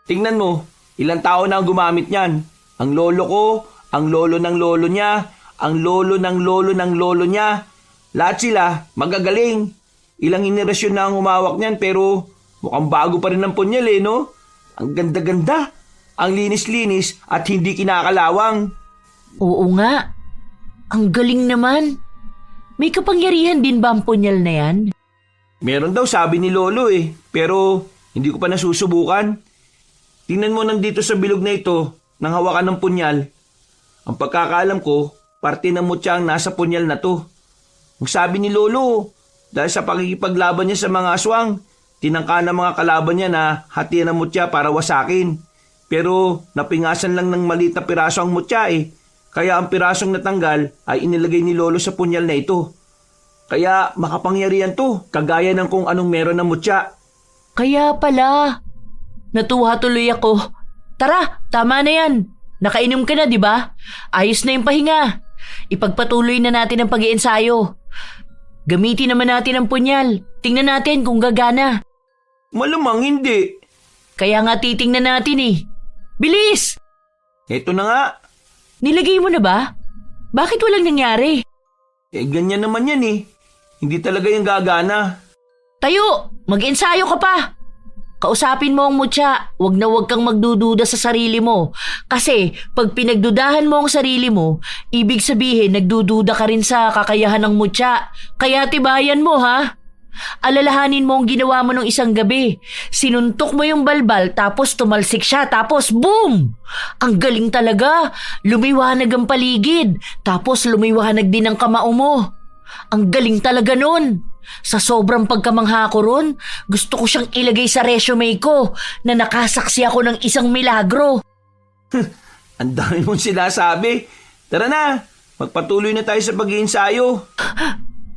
Tingnan mo, ilang tao na ang gumamit niyan. Ang lolo ko, ang lolo ng lolo niya, ang lolo ng lolo ng lolo niya. Lahat sila magagaling. Ilang henerasyon na ang humawak niyan pero mukhang bago pa rin ang punyal no? Ang ganda-ganda, ang linis-linis at hindi kinakalawang. Oo nga. Ang galing naman. May kapangyarihan din ba ang punyal na yan? Meron daw sabi ni lolo pero hindi ko pa nasusubukan. Tingnan mo nandito sa bilog na ito, nang hawakan ng punyal. Ang pagkakaalam ko, parte ng mutya ang nasa punyal na to. Ang sabi ni lolo, dahil sa pakikipaglaban niya sa mga aswang, tinangka ng mga kalaban niya na hatian ng mutya para wasakin. Pero napingasan lang ng maliit na piraso ang mutya Kaya ang pirasong natanggal ay inilagay ni lolo sa punyal na ito. Kaya makapangyarihan to, kagaya ng kung anong meron ng mutya. Kaya pala. Natuwa tuloy ako. Tara, tama na yan. Nakainom ka na, di ba? Ayos na yung pahinga. Ipagpatuloy na natin ang pag-iensayo. Gamitin naman natin ang punyal. Tingnan natin kung gagana. Malamang hindi. Kaya nga titingnan natin Bilis! Ito na nga. Nilagay mo na ba? Bakit walang nangyari? Ganyan naman yan Hindi talaga yung gagana. Tayo! Mag-ensayo ka pa! Kausapin mo ang mutya. Huwag na huwag kang magdududa sa sarili mo. Kasi pag pinagdudahan mo ang sarili mo, ibig sabihin nagdududa ka rin sa kakayahan ng mutya. Kaya tibayan mo Alalahanin mo ang ginawa mo nung isang gabi. Sinuntok mo yung balbal tapos tumalsik siya tapos boom! Ang galing talaga. Lumiwanag ang paligid tapos lumiwanag din ang kamao mo. Ang galing talaga nun. Sa sobrang pagkamangha ko ron, gusto ko siyang ilagay sa resume ko na nakasaksi ako ng isang milagro. Ang dami mong sinasabi. Tara na, magpatuloy na tayo sa pag-iensayo.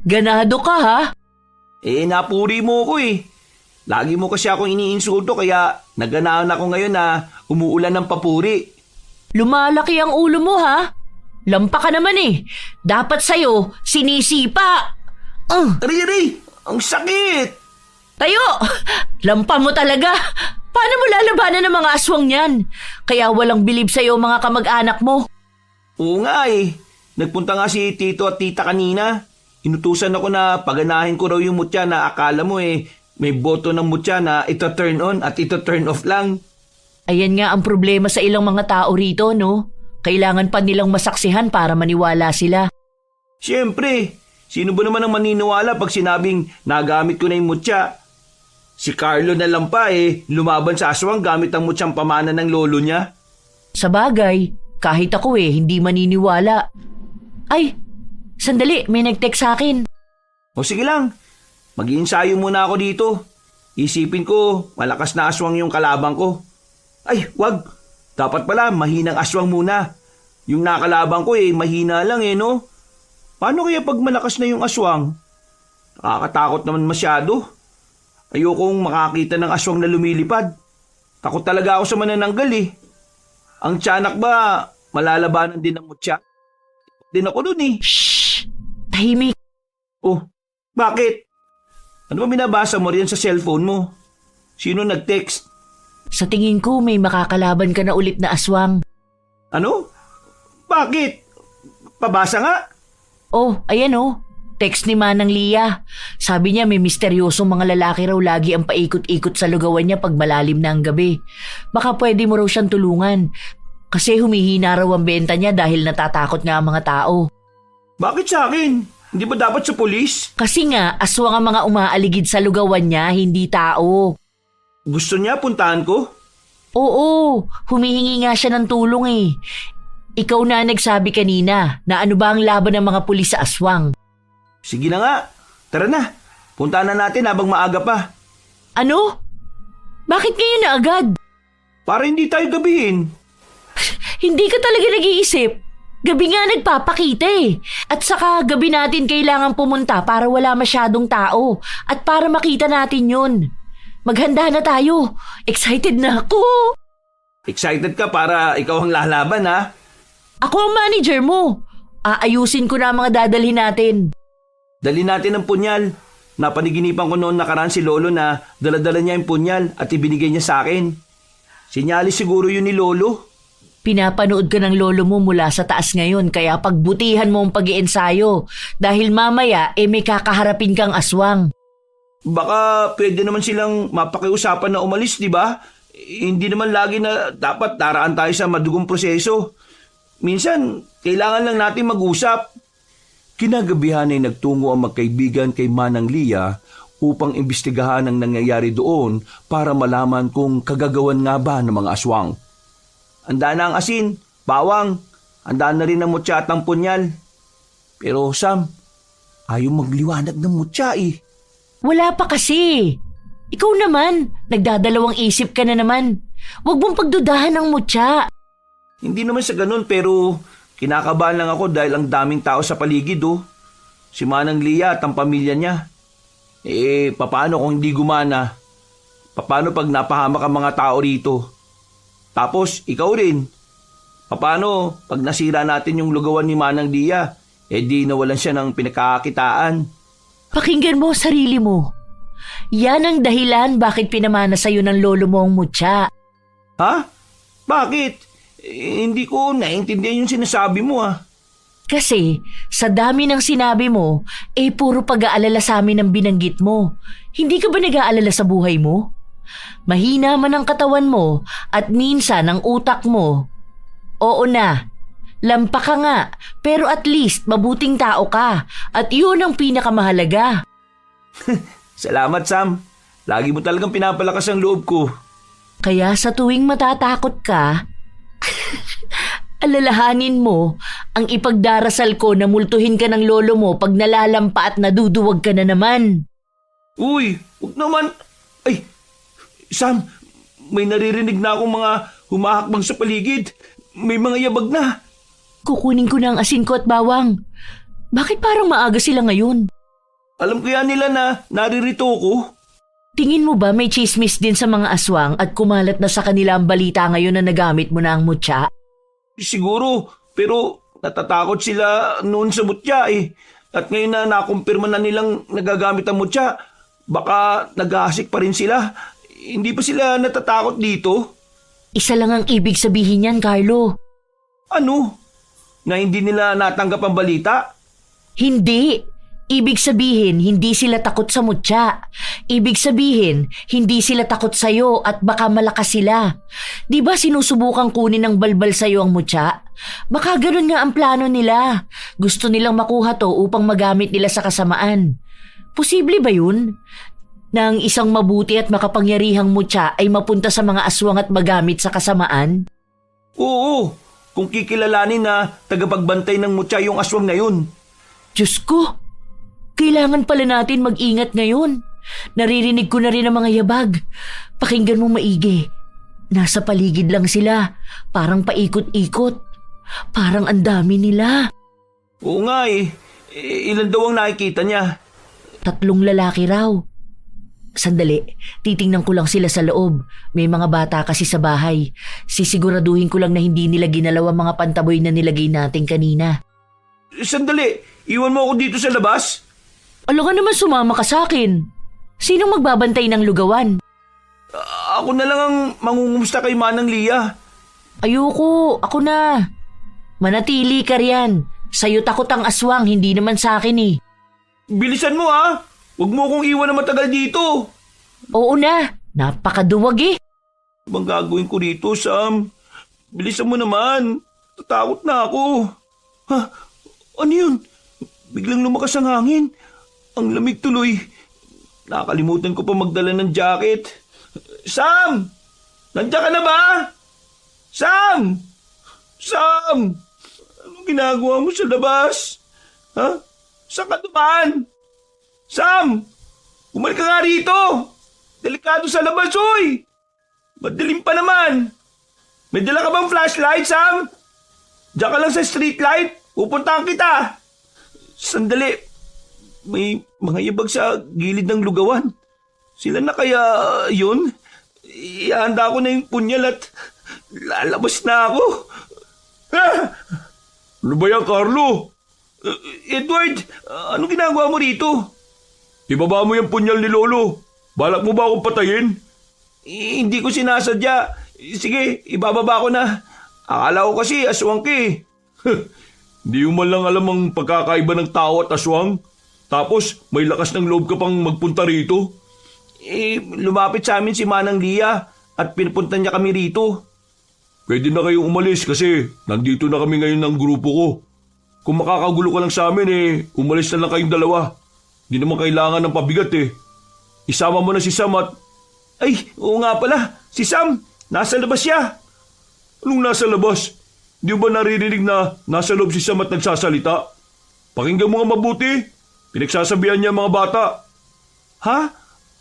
Ganado ka Napuri mo ko Lagi mo kasi akong iniinsulto kaya naganaan ako ngayon na umuulan ng papuri. Lumalaki ang ulo mo Lampa ka naman Dapat sa'yo, sinisipa. Aray! Ang sakit! Tayo! Lampa mo talaga. Paano mo lalabanan ng mga aswang yan? Kaya walang bilib sa'yo mga kamag-anak mo. Oo nga Nagpunta nga si tito at tita kanina. Inutusan ako na paganahin ko raw yung mutya na akala mo may boto ng mutya na ito turn on at ito turn off lang. Ayan nga ang problema sa ilang mga tao rito, no? Kailangan pa nilang masaksihan para maniwala sila. Siyempre, sino ba naman ang maniniwala pag sinabing nagamit ko na yung mutya? Si Carlo na lang pa lumaban sa aswang gamit ang mutyang pamana ng lolo niya. Sa bagay, kahit ako hindi maniniwala. Ay, sandali, may nag-text sa akin. O sige lang, mag-iensayo muna ako dito. Isipin ko, malakas na aswang yung kalabang ko. Ay, wag. Dapat pala, mahinang aswang muna. Yung nakalabang ko mahina lang no? Paano kaya pag malakas na yung aswang? Nakakatakot naman masyado. Ayokong makakita ng aswang na lumilipad. Takot talaga ako sa manananggal Ang tiyanak ba, malalabanan din ng mutya? Din ako dun Shhh! Tahimik. Oh, bakit? Ano ba binabasa mo riyan sa cellphone mo? Sino nag-text? Sa tingin ko may makakalaban ka na ulit na aswang. Ano? Bakit? Pabasa nga. Oh, ayan Text ni Manang Lia. Sabi niya may misteryosong mga lalaki raw lagi ang paikot-ikot sa lugawan niya pag malalim na ang gabi. Baka pwede mo raw siyang tulungan. Kasi humihina raw ang benta niya dahil natatakot nga ang mga tao. Bakit sa akin? Hindi ba dapat sa pulis? Kasi nga, aswang ang mga umaaligid sa lugawan niya, hindi tao. Gusto niya puntahan ko? Oo, humihingi nga siya ng tulong Ikaw na nagsabi kanina na ano ba ang laban ng mga pulis sa aswang. Sige na nga, tara na. Puntahan na natin habang maaga pa. Ano? Bakit ngayon na agad? Para hindi tayo gabihin. Hindi ka talaga nag-iisip. Gabi nga nagpapakita At saka gabi natin kailangan pumunta para wala masyadong tao. At para makita natin yun. Maghanda na tayo. Excited na ako. Excited ka para ikaw ang lalaban Ako ang manager mo. Aayusin ko na ang mga dadalhin natin. Dali natin ang punyal. Napaniginipan ko noon nakaraan si Lolo na daladala niya yung punyal at ibinigay niya sa akin. Sinyalis siguro yun ni Lolo. Pinapanood ka ng lolo mo mula sa taas ngayon kaya pagbutihan mo ang pag-iensayo dahil mamaya may kakaharapin kang aswang. Baka pwede naman silang mapakiusapan na umalis, di ba? Hindi naman lagi na dapat daraan tayo sa madugong proseso. Minsan, kailangan lang natin mag-usap. Kinagabihan ay nagtungo ang magkaibigan kay Manang Lia upang imbestigahan ang nangyayari doon para malaman kung kagagawan nga ba ng mga aswang. Handa na ang asin, bawang, handa na rin ang mutya at ang punyal. Pero Sam, ayaw magliwanag ng mutya eh. Wala pa kasi. Ikaw naman, nagdadalawang isip ka na naman. Huwag mong pagdudahan ng mutya. Hindi naman sa ganun pero kinakabahan lang ako dahil ang daming tao sa paligid oh. Si Manang Lia at ang pamilya niya. Paano kung hindi gumana? Paano pag napahamak ang mga tao rito? Tapos, ikaw rin. Paano pag nasira natin yung lugawan ni Manang Lia? Di nawalan siya ng pinakakakitaan. Pakinggan mo ang sarili mo. Yan ang dahilan bakit pinamana sa'yo ng lolo mo ang mutya. Ha? Bakit? Hindi ko naiintindihan yung sinasabi mo ah. Kasi sa dami ng sinabi mo, puro pag-aalala sa amin ang binanggit mo. Hindi ka ba nag-aalala sa buhay mo? Mahina man ang katawan mo at minsan ang utak mo. Oo na, lampa ka nga, pero at least mabuting tao ka at yun ang pinakamahalaga. Salamat Sam. Lagi mo talagang pinapalakas ang loob ko. Kaya sa tuwing matatakot ka, alalahanin mo ang ipagdarasal ko na multuhin ka ng lolo mo pag nalalampa at naduduwag ka na naman. Uy, huwag naman. Ay, Sam, may naririnig na akong mga humahakbang sa paligid. May mga yabag na. Kukunin ko na ang asin ko at bawang. Bakit parang maaga sila ngayon? Alam ko yan nila na naririto ko. Tingin mo ba may chismis din sa mga aswang at kumalat na sa kanila ang balita ngayon na nagamit mo na ang mutya? Siguro, pero natatakot sila noon sa mutya eh. At ngayon na nakumpirma na nilang nagagamit ang mutya, baka nag-aasik pa rin sila. Hindi pa sila natatakot dito? Isa lang ang ibig sabihin niyan, Carlo. Ano? Na hindi nila natanggap ang balita? Hindi. Ibig sabihin, hindi sila takot sa mutya. Ibig sabihin, hindi sila takot sa'yo at baka malakas sila. Di ba sinusubukan kunin ng balbal sa'yo ang mutya? Baka ganun nga ang plano nila. Gusto nilang makuha to upang magamit nila sa kasamaan. Posible ba yun? Na ang isang mabuti at makapangyarihang mutya ay mapunta sa mga aswang at magamit sa kasamaan? Oo, kung kikilalanin na tagapagbantay ng mutya yung aswang na yun. Diyos ko! Kailangan pala natin mag-ingat ngayon. Naririnig ko na rin ang mga yabag. Pakinggan mo maigi. Nasa paligid lang sila. Parang paikot-ikot. Parang ang dami nila. Oo nga eh. Ilan daw ang nakikita niya? 3 lalaki raw. Sandali, titingnan ko lang sila sa loob. May mga bata kasi sa bahay. Sisiguraduhin ko lang na hindi nila ginalaw ang mga pantaboy na nilagay natin kanina. Sandali, iwan mo ako dito sa labas? Alam ka naman sumama ka sa akin. Sinong magbabantay ng lugawan? Ako na lang ang mangungumusta kay Manang Lia. Ayoko, ako na. Manatili ka riyan. Sa'yo takot ang aswang, hindi naman sa akin eh. Bilisan mo ha! Huwag mo akong iwan na matagal dito. Oo na, napakaduwag eh. Bang gagawin ko rito, Sam? Bilisan mo naman. Tatakot na ako. Ha? Ano yun? Biglang lumakas ang hangin. Ang lamig tuloy. Nakalimutan ko pa magdala ng jacket. Sam! Nandiyan ka na ba? Sam! Sam! Anong ginagawa mo sa labas? Ha? Saan ka dumaan? Sam! Bumalik ka nga rito! Delikado sa labas, oy! Madilim pa naman! May dala ka bang flashlight, Sam? Diyan ka lang sa street light. Pupuntahan kita. Sandali. May mga yabag sa gilid ng lugawan. Sila na kaya yun? Ihanda ko na yung punyal at lalabas na ako. Ano ba yan, Carlo? Edward, anong ginagawa mo rito? Ibaba mo yung punyal ni Lolo. Balak mo ba akong patayin? Hindi ko sinasadya. Sige, ibababa ko na. Akala ko kasi aswang ka eh. Hindi mo man lang alam ang pagkakaiba ng tao at aswang. Tapos may lakas ng loob ka pang magpunta rito. Lumapit sa amin si Manang Lia at pinupunta niya kami rito. Pwede na kayong umalis kasi nandito na kami ngayon ng grupo ko. Kung makakagulo ka lang sa amin umalis na lang kayong dalawa. Hindi naman kailangan ng pabigat eh. Isama mo na si Sam at... Ay, oo nga pala. Si Sam, nasa labas siya. Anong nasa labas? Di ba naririnig na nasa loob si Sam at nagsasalita? Pakinggan mo nga mabuti. Pinagsasabihan niya ang mga bata. Ha?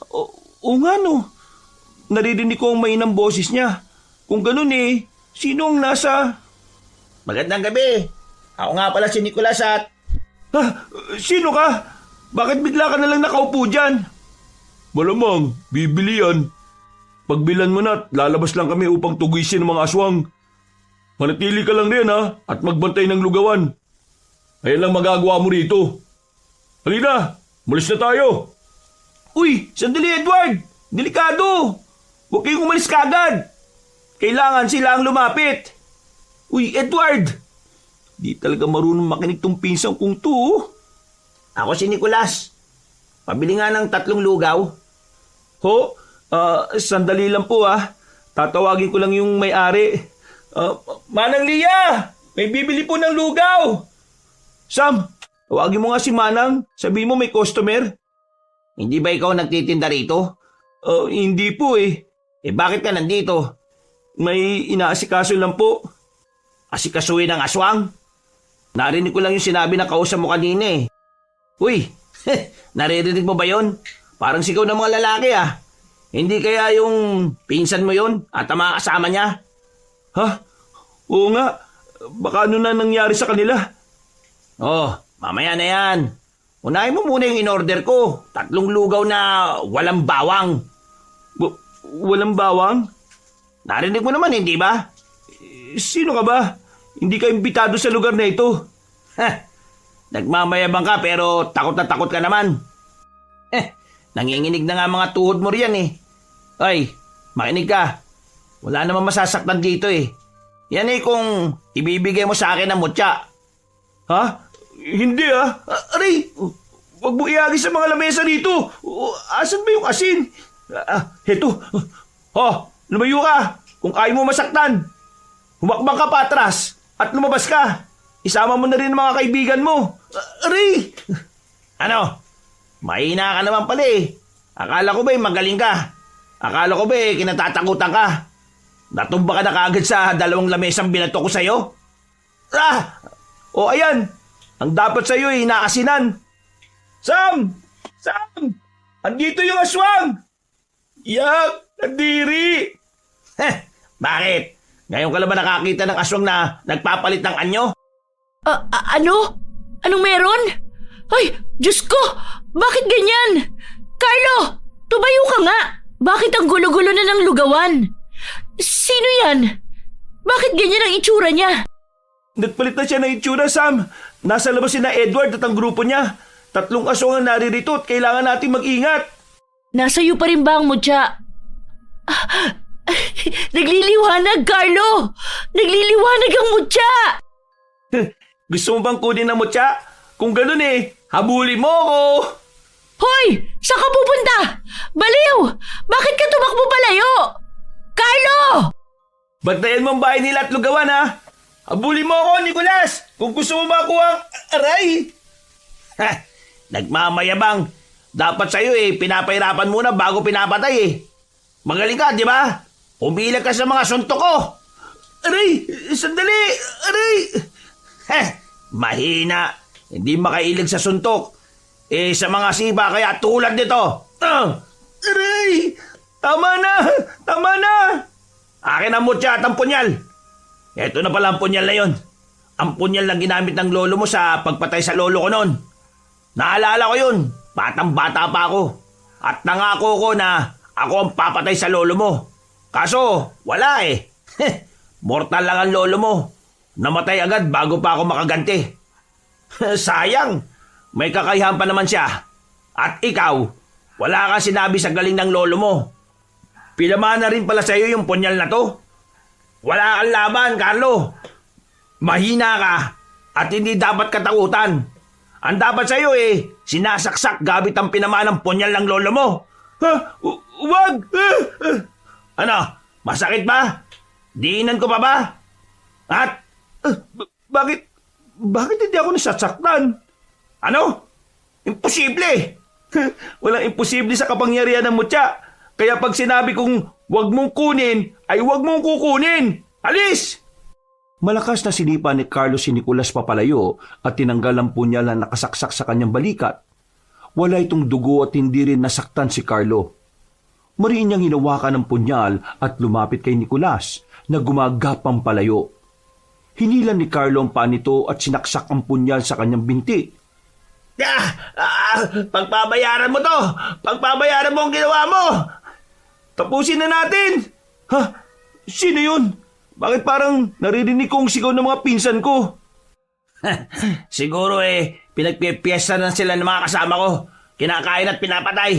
Oo nga no. Naririnig ko ang mainang boses niya. Kung ganun sino ang nasa... Magandang gabi. Ako nga pala si Nicolas at... Sino ka? Bakit bigla ka nalang nakaupo dyan? Malamang, bibili yan. Pagbilan mo na at lalabas lang kami upang tugisin ng mga aswang. Manatili ka lang rin at magbantay ng lugawan. Ayan lang magagawa mo rito. Halina, malis na tayo. Uy, sandali Edward. Delikado. Huwag kayong umalis kagad. Kailangan sila ang lumapit. Uy, Edward. Di talaga marunong makinig tong pinsang kong to. ako si Nicolas. Pabili nga ng 3 lugaw. Ho? Sandali lang po Tatawagin ko lang yung may-ari. Manang Lia! May bibili po ng lugaw! Sam, tawagin mo nga si Manang. Sabihin mo may customer. Hindi ba ikaw nagtitinda rito? Hindi po Bakit ka nandito? May inaasikaso lang po. Asikasuhin ng aswang? Narinig ko lang yung sinabi na kausap mo kanina Uy, naririnig mo ba yon? Parang sigaw ng mga lalaki Hindi kaya yung pinsan mo yon at ang mga kasama niya? Ha? Oo nga. Baka ano na nangyari sa kanila? Mamaya na yan. Unahin mo muna yung in-order ko. 3 lugaw na walang bawang. Walang bawang? Narinig mo naman, hindi ba? Sino ka ba? Hindi ka imbitado sa lugar na ito. Nagmamayabang ka pero takot na takot ka naman. Nanginginig na nga mga tuhod mo riyan Ay, makinig ka. Wala namang masasaktan dito Yan kung ibibigay mo sa akin ng mutya. Ha? Hindi Aray, wag mo iagis sa mga lamesa dito. Asan ba yung asin? Heto. Lumayo ka. Kung ayaw mo masaktan. Humakbang ka pa atras at lumabas ka. Isama mo na rin ang mga kaibigan mo. Aray! Ano? Mahina ka naman pala Akala ko ba magaling ka? Akala ko ba kinatatakutan ka? Natumba ka na kaagad sa 2 lamesang binato ko sa'yo? Ayan. Ang dapat sa'yo inaasinan. Sam! Andito yung aswang! Yak! Nadiri! Bakit? Ngayon ka lang ba nakakita ng aswang na nagpapalit ng anyo? Ano? Anong meron? Ay, Diyos ko! Bakit ganyan? Carlo! Tumayo ka nga! Bakit ang gulo-gulo na ng lugawan? Sino yan? Bakit ganyan ang itsura niya? Nagpalit na siya ng itsura, Sam. Nasa labas si na Edward at ang grupo niya. 3 aswang ang naririto at kailangan natin mag-ingat. Nasa iyo pa rin ba ang mutya? Nagliliwanag, Carlo! Nagliliwanag ang mutya! Gusto mo bang kunin ang mutya? Kung ganun habulin mo ako! Hoy! Saan ka pupunta? Baliw! Bakit ka tumakbo palayo? Carlo! Bantayan mo ang bahay nila at lugawan, Habulin mo ako, Nicolas! Kung gusto mo makuha ang aray! Nagmamayabang. Dapat sa'yo pinapahirapan muna bago pinapatay Magaling ka, di ba? Umilag ka sa mga suntok ko. Aray! Sandali! Aray! Mahina. Hindi makailig sa suntok. Sa mga siba kaya tulad nito. Aray! Tama na! Tama na! Akin ang mutya at ang punyal. Ito na pala ang punyal na yon. Ang punyal na ginamit ng lolo mo sa pagpatay sa lolo ko noon. Naalala ko yun. Batang-bata pa ako. At nangako ko na ako ang papatay sa lolo mo. Kaso, wala Mortal lang ang lolo mo. namatay agad bago pa ako makaganti. Sayang, may kakayahan pa naman siya. At ikaw, wala kang sinabi sa galing ng lolo mo. Pinamana rin pala sa iyo yung punyal na to. Wala kang laban, Carlo. Mahina ka at hindi dapat katakutan. Ang dapat sa iyo sinasaksak gamit ang pinamanang punyal ng lolo mo. Ha? Wag! Ano? Masakit ba? Diinan ko pa ba? At? Bakit hindi ako nasasaktan? Ano? Imposible! Walang imposible sa kapangyarihan ng mutya. Kaya pag sinabi kong wag mong kunin, ay wag mong kukunin. Alis! Malakas na sinipa ni Carlos si Nicolas papalayo at tinanggal ang punyal na nakasaksak sa kanyang balikat. Wala itong dugo at hindi rin nasaktan si Carlo. Mariin niyang hinawakan ng punyal at lumapit kay Nicolas na gumagapang palayo. Hinilan ni Carlo ang paa nito at sinaksak ang punyal sa kanyang binti. Pagpabayaran mo to! Pagpabayaran mo ang ginawa mo! Tapusin na natin! Ha? Sino yun? Bakit parang naririnig kong sigaw ng mga pinsan ko? Siguro pinagpipiesta na sila ng mga kasama ko. Kinakain at pinapatay.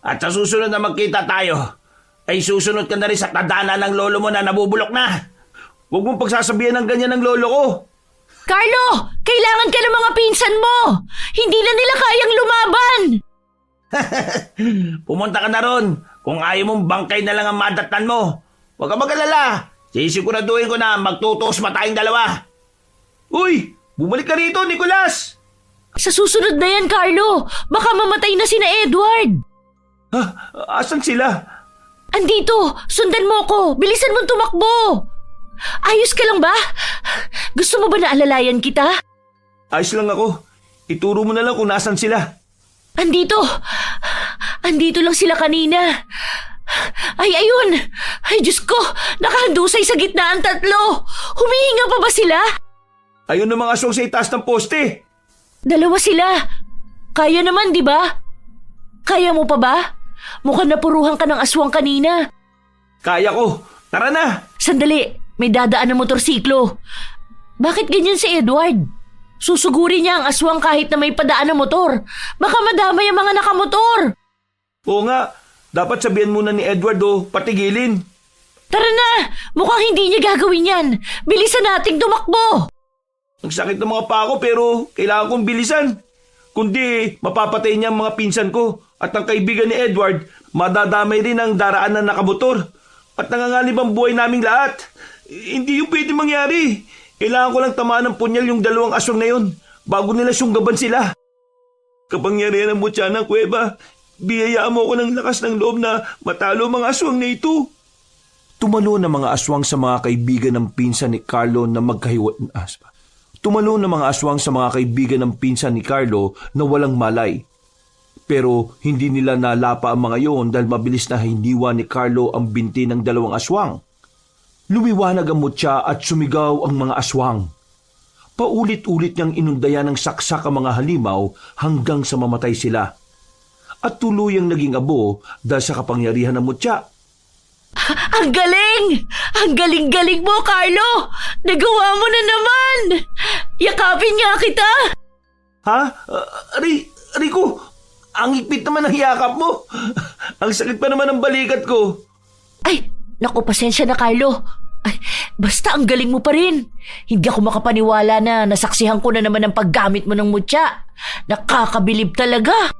At sa susunod na magkita tayo, ay susunod ka na rin sa tadhana ng lolo mo na nabubulok na. Huwag mong pagsasabihan ng ganyan ng lolo ko. Carlo! Kailangan ka ng mga pinsan mo! Hindi na nila kayang lumaban! Pumunta ka na ron. Kung ayaw mong bangkay na lang ang madatnan mo. Huwag ka mag-alala. Sisiguraduhin ko na magtutuos pa tayong dalawa. Uy! Bumalik ka rito, Nicolas! Sa susunod na yan, Carlo! Baka mamatay na sina Edward! Ha? Asan sila? Andito! Sundan mo ko! Bilisan mong tumakbo! Ayos ka lang ba? Gusto mo ba na alalayan kita? Ayos lang ako. Ituro mo na lang kung nasan sila. Andito! Andito lang sila kanina. Ay, ayun! Ay, Diyos ko! Nakahandusay sa gitna ang tatlo! Humihinga pa ba sila? Ayun ang mga aswang sa itaas ng poste. Dalawa sila. Kaya naman, di ba? Kaya mo pa ba? Mukhang napuruhan ka ng aswang kanina. Kaya ko. Tara na! Sandali, may dadaan na motorsiklo. Bakit ganyan si Edward? Susuguri niya ang aswang kahit na may padaan na motor. Baka madamay ang mga nakamotor. Oo nga, dapat sabihan muna ni Edward patigilin. Tara na! Mukhang hindi niya gagawin yan. Bilisan nating tumakbo. Ang sakit ng mga paa ko pero kailangan kong bilisan. Kundi mapapatay niya ang mga pinsan ko at ang kaibigan ni Edward, madadamay rin ang daraan na nakamotor. At nanganganib ang buhay naming lahat. Hindi yung pwede mangyari. Kailangan ko lang tamaan ng punyal yung dalawang aswang na yun bago nila sunggaban sila. Kapangyarihan ng mutya ng kuweba, biyayaan mo ako ng lakas ng loob na matalo mga aswang na ito. Tumalo ng mga aswang sa mga kaibigan ng pinsan ni Carlo na Tumalo ng mga aswang sa mga kaibigan ng pinsan ni Carlo na walang malay. Pero hindi nila nalapa ang mga yon dahil mabilis na hiniwa ni Carlo ang binti ng dalawang aswang. Lumiwanag ang mutya at sumigaw ang mga aswang. Paulit-ulit niyang inundayan ng saksak ang mga halimaw hanggang sa mamatay sila. At tuluyang naging abo dahil sa kapangyarihan ng mutya. Ang galing! Ang galing-galing mo, Carlo! Nagawa mo na naman! Yakapin nga kita! Ha? Rico, ang higpit naman ng yakap mo. Ang sakit pa naman ng balikat ko. Ay, naku, pasensya na, Carlo. Ay, basta ang galing mo pa rin. Hindi ako makapaniwala na nasaksihan ko na naman ang paggamit mo ng mutya. Nakakabilib talaga.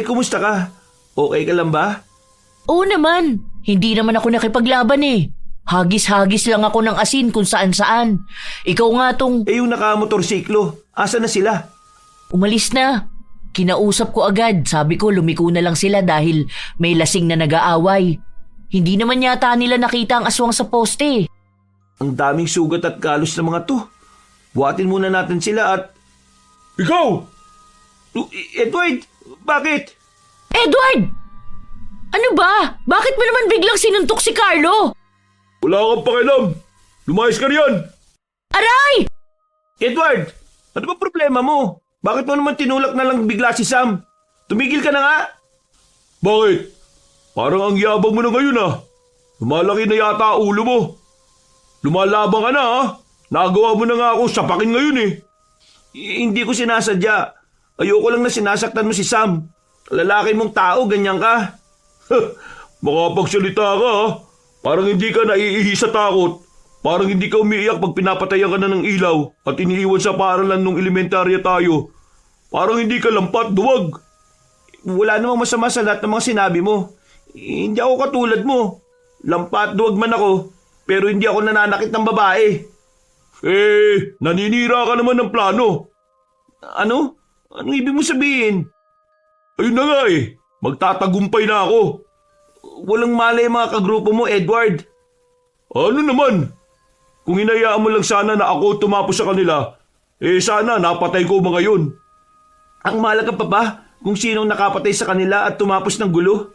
Kumusta ka? Okay ka lang ba? Oo naman. Hindi naman ako nakipaglaban eh. Hagis-hagis lang ako ng asin kung saan-saan. Ikaw nga tong... Yung nakamotorsiklo, asa na sila? Umalis na. Kinausap ko agad. Sabi ko lumiko na lang sila dahil may lasing na nag-aaway. Hindi naman yata nila nakita ang aswang sa poste. Ang daming sugat at kalos ng mga to. Buhatin muna natin sila at... Ikaw! Edward! Bakit? Edward! Ano ba? Bakit mo naman biglang sinuntok si Carlo? Wala kang pakialam. Lumayas ka riyan. Aray! Edward! Ano ba problema mo? Bakit mo naman tinulak na lang bigla si Sam? Tumigil ka na nga. Bakit? Parang ang yabang mo na ngayon ah. Lumalaki na yata ulo mo. Lumalabang ka na ah. Nagawa mo na nga ako sapakin ngayon eh. Hindi ko sinasadya. Ayoko lang na sinasaktan mo si Sam. Lalaki mong tao, ganyan ka. Makapagsalita ka ha. Parang hindi ka naiihi sa takot. Parang hindi ka umiiyak pag pinapatayan ka na ng ilaw at iniiwan sa paaralan nung elementarya tayo. Parang hindi ka lampat, duwag. Wala namang masama sa lahat ng mga sinabi mo. Hindi ako katulad mo. Lampat, duwag man ako, pero hindi ako nananakit ng babae. Naninira ka naman ng plano. Ano? Anong ibig mo sabihin? Ayun na nga magtatagumpay na ako. Walang malay mga kagrupo mo, Edward. Ano naman? Kung hinayaan mo lang sana na ako tumapos sa kanila, sana napatay ko mga yun. Ang mahalaga pa ba kung sinong nakapatay sa kanila at tumapos ng gulo?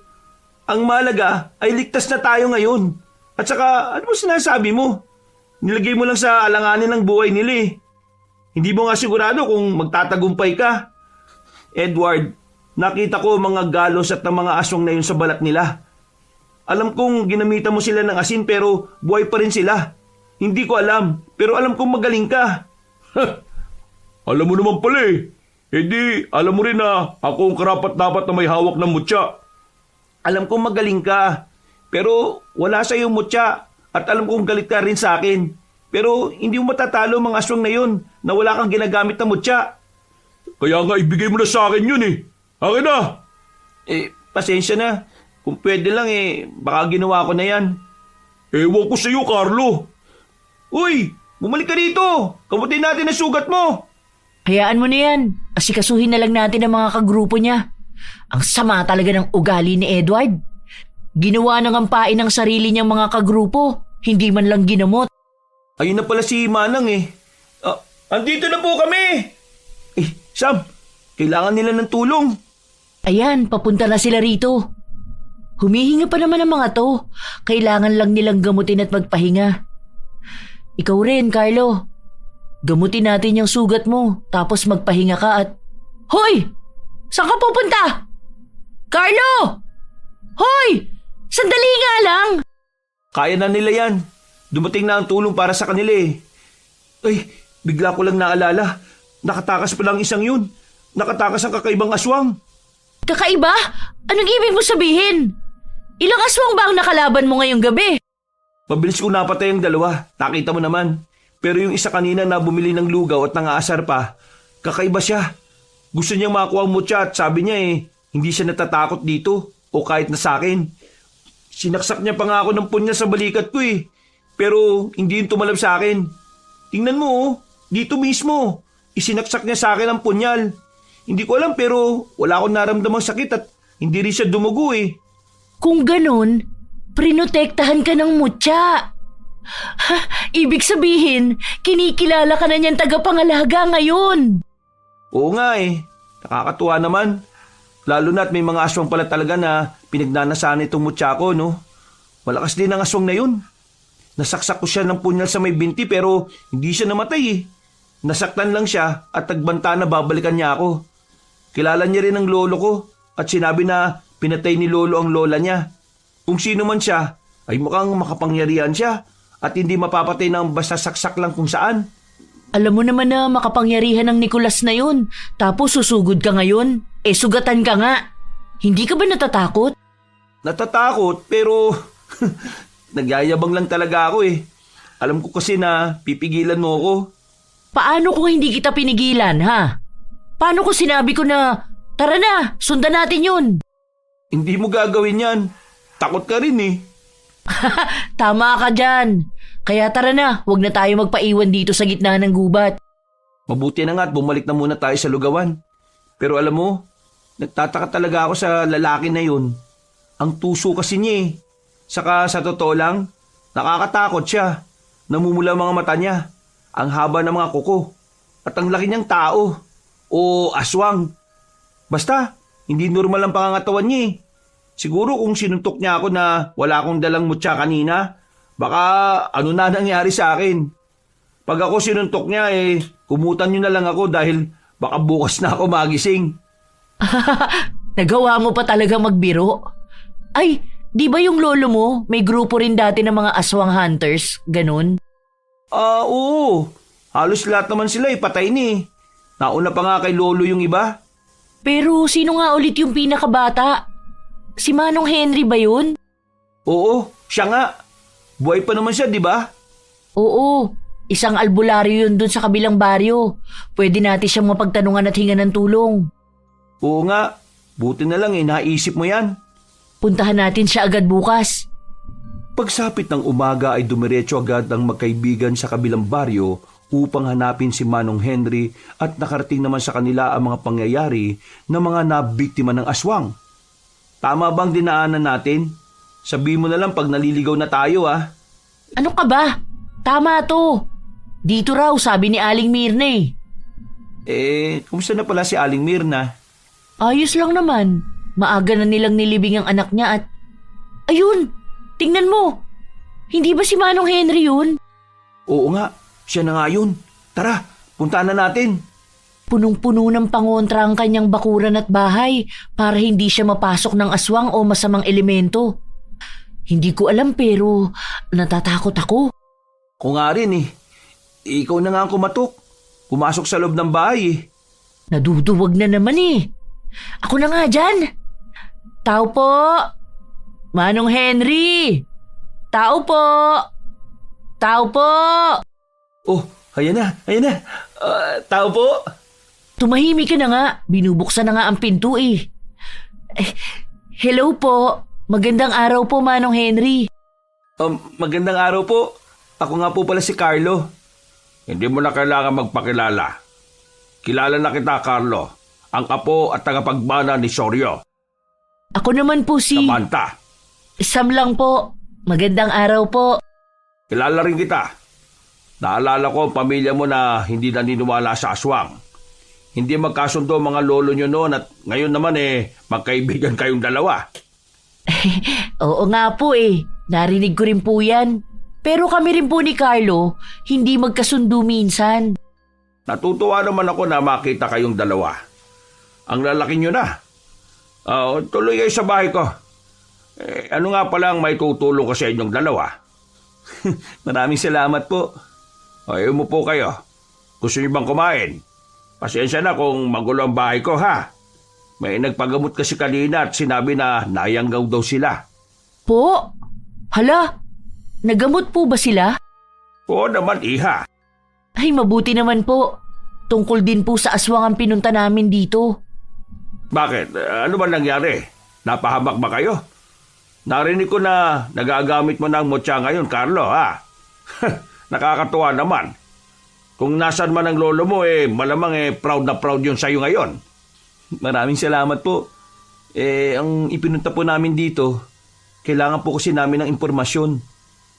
Ang mahalaga ay ligtas na tayo ngayon. At saka, ano mo sinasabi mo? Nilagay mo lang sa alanganin ng buhay nila eh. Hindi mo nga sigurado kung magtatagumpay ka. Edward, nakita ko mga galos at ng mga aswang na yun sa balat nila. Alam kong ginamitan mo sila ng asin pero buhay pa rin sila. Hindi ko alam, pero alam kong magaling ka. Alam mo naman pala eh. Alam mo rin na ako ang karapat-dapat na may hawak ng mutya. Alam kong magaling ka, pero wala sa iyong mutya at alam kong galit ka rin sa akin. Pero hindi mo matatalo mga aswang na yun na wala kang ginagamit na mutya. Kaya nga ibigay mo na sa akin yun eh. Akin na. Pasensya na. Kung pwede lang baka ginawa ko na yan. Ewan ko sa iyo, Carlo. Uy, bumalik ka dito. Kamutin natin ang sugat mo. Hayaan mo na yan. Asikasuhin na lang natin ang mga kagrupo niya. Ang sama talaga ng ugali ni Edward. Ginawa ng ampain ng sarili niyang mga kagrupo. Hindi man lang ginamot. Ayun na pala si Manang andito na po kami. Sam, kailangan nila ng tulong. Ayan, papunta na sila rito. Humihinga pa naman ang mga to. Kailangan lang nilang gamutin at magpahinga. Ikaw rin, Carlo. Gamutin natin yung sugat mo, tapos magpahinga ka at... Hoy! Saan ka pupunta? Carlo! Hoy! Sandali nga lang! Kaya na nila yan. Dumating na ang tulong para sa kanila eh. Ay, bigla ko lang naalala. Nakatakas pa lang isang yun. Nakatakas ang kakaibang aswang. Kakaiba? Anong ibig mo sabihin? Ilang aswang ba ang nakalaban mo ngayong gabi? Mabilis ko napatay ang dalawa. Nakita mo naman. Pero yung isa kanina na bumili ng lugaw at nangaasar pa, kakaiba siya. Gusto niyang makuha ang mutya at sabi niya hindi siya natatakot dito o kahit na sa akin. Sinaksak niya pa nga ako ng punya sa balikat ko Pero hindi yun tumalab sa akin. Tingnan mo dito mismo. Isinaksak niya sa akin ang punyal. Hindi ko alam pero wala akong naramdamang sakit at hindi rin siya dumugo Kung ganun, prinotektahan ka ng mutya. Ibig sabihin, kinikilala ka na niyan tagapangalaga ngayon. Oo nga nakakatuwa naman. Lalo na't may mga aswang pala talaga na pinagnanasan itong mutya ko, no? Malakas din ang aswang na yun. Nasaksak ko siya ng punyal sa may binti pero hindi siya namatay Nasaktan lang siya at nagbanta na babalikan niya ako. Kilala niya rin ang lolo ko at sinabi na pinatay ni lolo ang lola niya. Kung sino man siya, ay mukhang makapangyarihan siya at hindi mapapatay ng basta saksak lang kung saan. Alam mo naman na makapangyarihan ng Nicolas na yun. Tapos susugod ka ngayon. Sugatan ka nga. Hindi ka ba natatakot? Natatakot pero nagyayabang lang talaga ako Alam ko kasi na pipigilan mo ako. Paano kung hindi kita pinigilan, ha? Paano kung sinabi ko na, tara na, sundan natin yun? Hindi mo gagawin yan. Takot ka rin Tama ka dyan. Kaya tara na, huwag na tayo magpaiwan dito sa gitna ng gubat. Mabuti na nga at bumalik na muna tayo sa lugawan. Pero alam mo, nagtataka talaga ako sa lalaki na yun. Ang tuso kasi niya Saka sa totoo lang, nakakatakot siya. Namumula ang mga mata niya. Ang haba ng mga kuko. At ang laki niyang tao. O aswang. Basta, hindi normal ang pangangatawan niya Siguro kung sinuntok niya ako na wala akong dalang mutya kanina, baka ano na nangyari sa akin. Pag ako sinuntok niya kumutan niyo na lang ako dahil baka bukas na ako magising. Nagawa mo pa talaga magbiro? Ay, di ba yung lolo mo may grupo rin dati ng mga aswang hunters? Ganun? Oo. Halos lahat naman sila patay ni. Nauna pa nga kay Lolo yung iba. Pero sino nga ulit yung pinakabata? Si Manong Henry ba yun? Oo, siya nga. Buhay pa naman siya, di ba? Oo, isang albularyo yun dun sa kabilang baryo. Pwede natin siyang mapagtanungan at hingan ng tulong. Oo nga. Buti na lang naisip mo yan. Puntahan natin siya agad bukas. Pagsapit ng umaga ay dumiretso agad ang magkaibigan sa kabilang baryo upang hanapin si Manong Henry at nakarating naman sa kanila ang mga pangyayari ng mga nabiktima ng aswang. Tama bang dinaanan natin? Sabi mo na lang pag naliligaw na tayo ah. Ano ka ba? Tama to. Dito raw, sabi ni Aling Mirna eh. Kumusta na pala si Aling Mirna? Ayos lang naman. Maaga na nilang nilibing ang anak niya at... Ayun! Tingnan mo! Hindi ba si Manong Henry yun? Oo nga, siya na nga yun. Tara, puntaan na natin. Punong-puno ng pangontra ang kanyang bakuran at bahay para hindi siya mapasok ng aswang o masamang elemento. Hindi ko alam pero natatakot ako. Kung nga rin ikaw na nga ang kumatok. Pumasok sa loob ng bahay Naduduwag na naman eh. Ako na nga dyan. Tao po! Manong Henry! Tao po! Tao po! Oh, ayan na. Tao po. Tumahimik ka na nga. Binubuksan na nga ang pinto eh. Hello po. Magandang araw po, Manong Henry. Magandang araw po. Ako nga po pala si Carlo. Hindi mo na kailangan magpakilala. Kilala na kita, Carlo. Ang apo at tagapagbana ni Soryo. Ako naman po si... Samantha. Sam lang po. Magandang araw po. Kilala rin kita. Naalala ko ang pamilya mo na hindi naniniwala sa aswang. Hindi magkasundo mga lolo nyo noon at ngayon naman magkaibigan kayong dalawa. Oo nga po eh. Narinig ko rin po yan. Pero kami rin po ni Carlo, hindi magkasundo minsan. Natutuwa naman ako na makita kayong dalawa. Ang lalaki nyo na. Tuloy kayo sa bahay ko. Ano nga pala ang may tutulong ko sa inyong dalawa? Maraming salamat po. Ayaw mo po kayo. Gusto niyo bang kumain? Pasensya na kung magulo ang bahay ko ha. May nagpagamot kasi kanina at sinabi na nayanggaw daw sila. Po? Hala? Nagamot po ba sila? Oo naman iha. Ay mabuti naman po. Tungkol din po sa aswang ang pinunta namin dito. Bakit? Ano ba nangyari? Napahamak ba kayo? Narinig ko na nagagamit mo ng mutya ngayon, Carlo, ha? Nakakatuwa naman. Kung nasan man ang lolo mo, malamang proud na proud yun sa'yo ngayon. Maraming salamat po. Ang ipinunta po namin dito, kailangan po kasi namin ng impormasyon.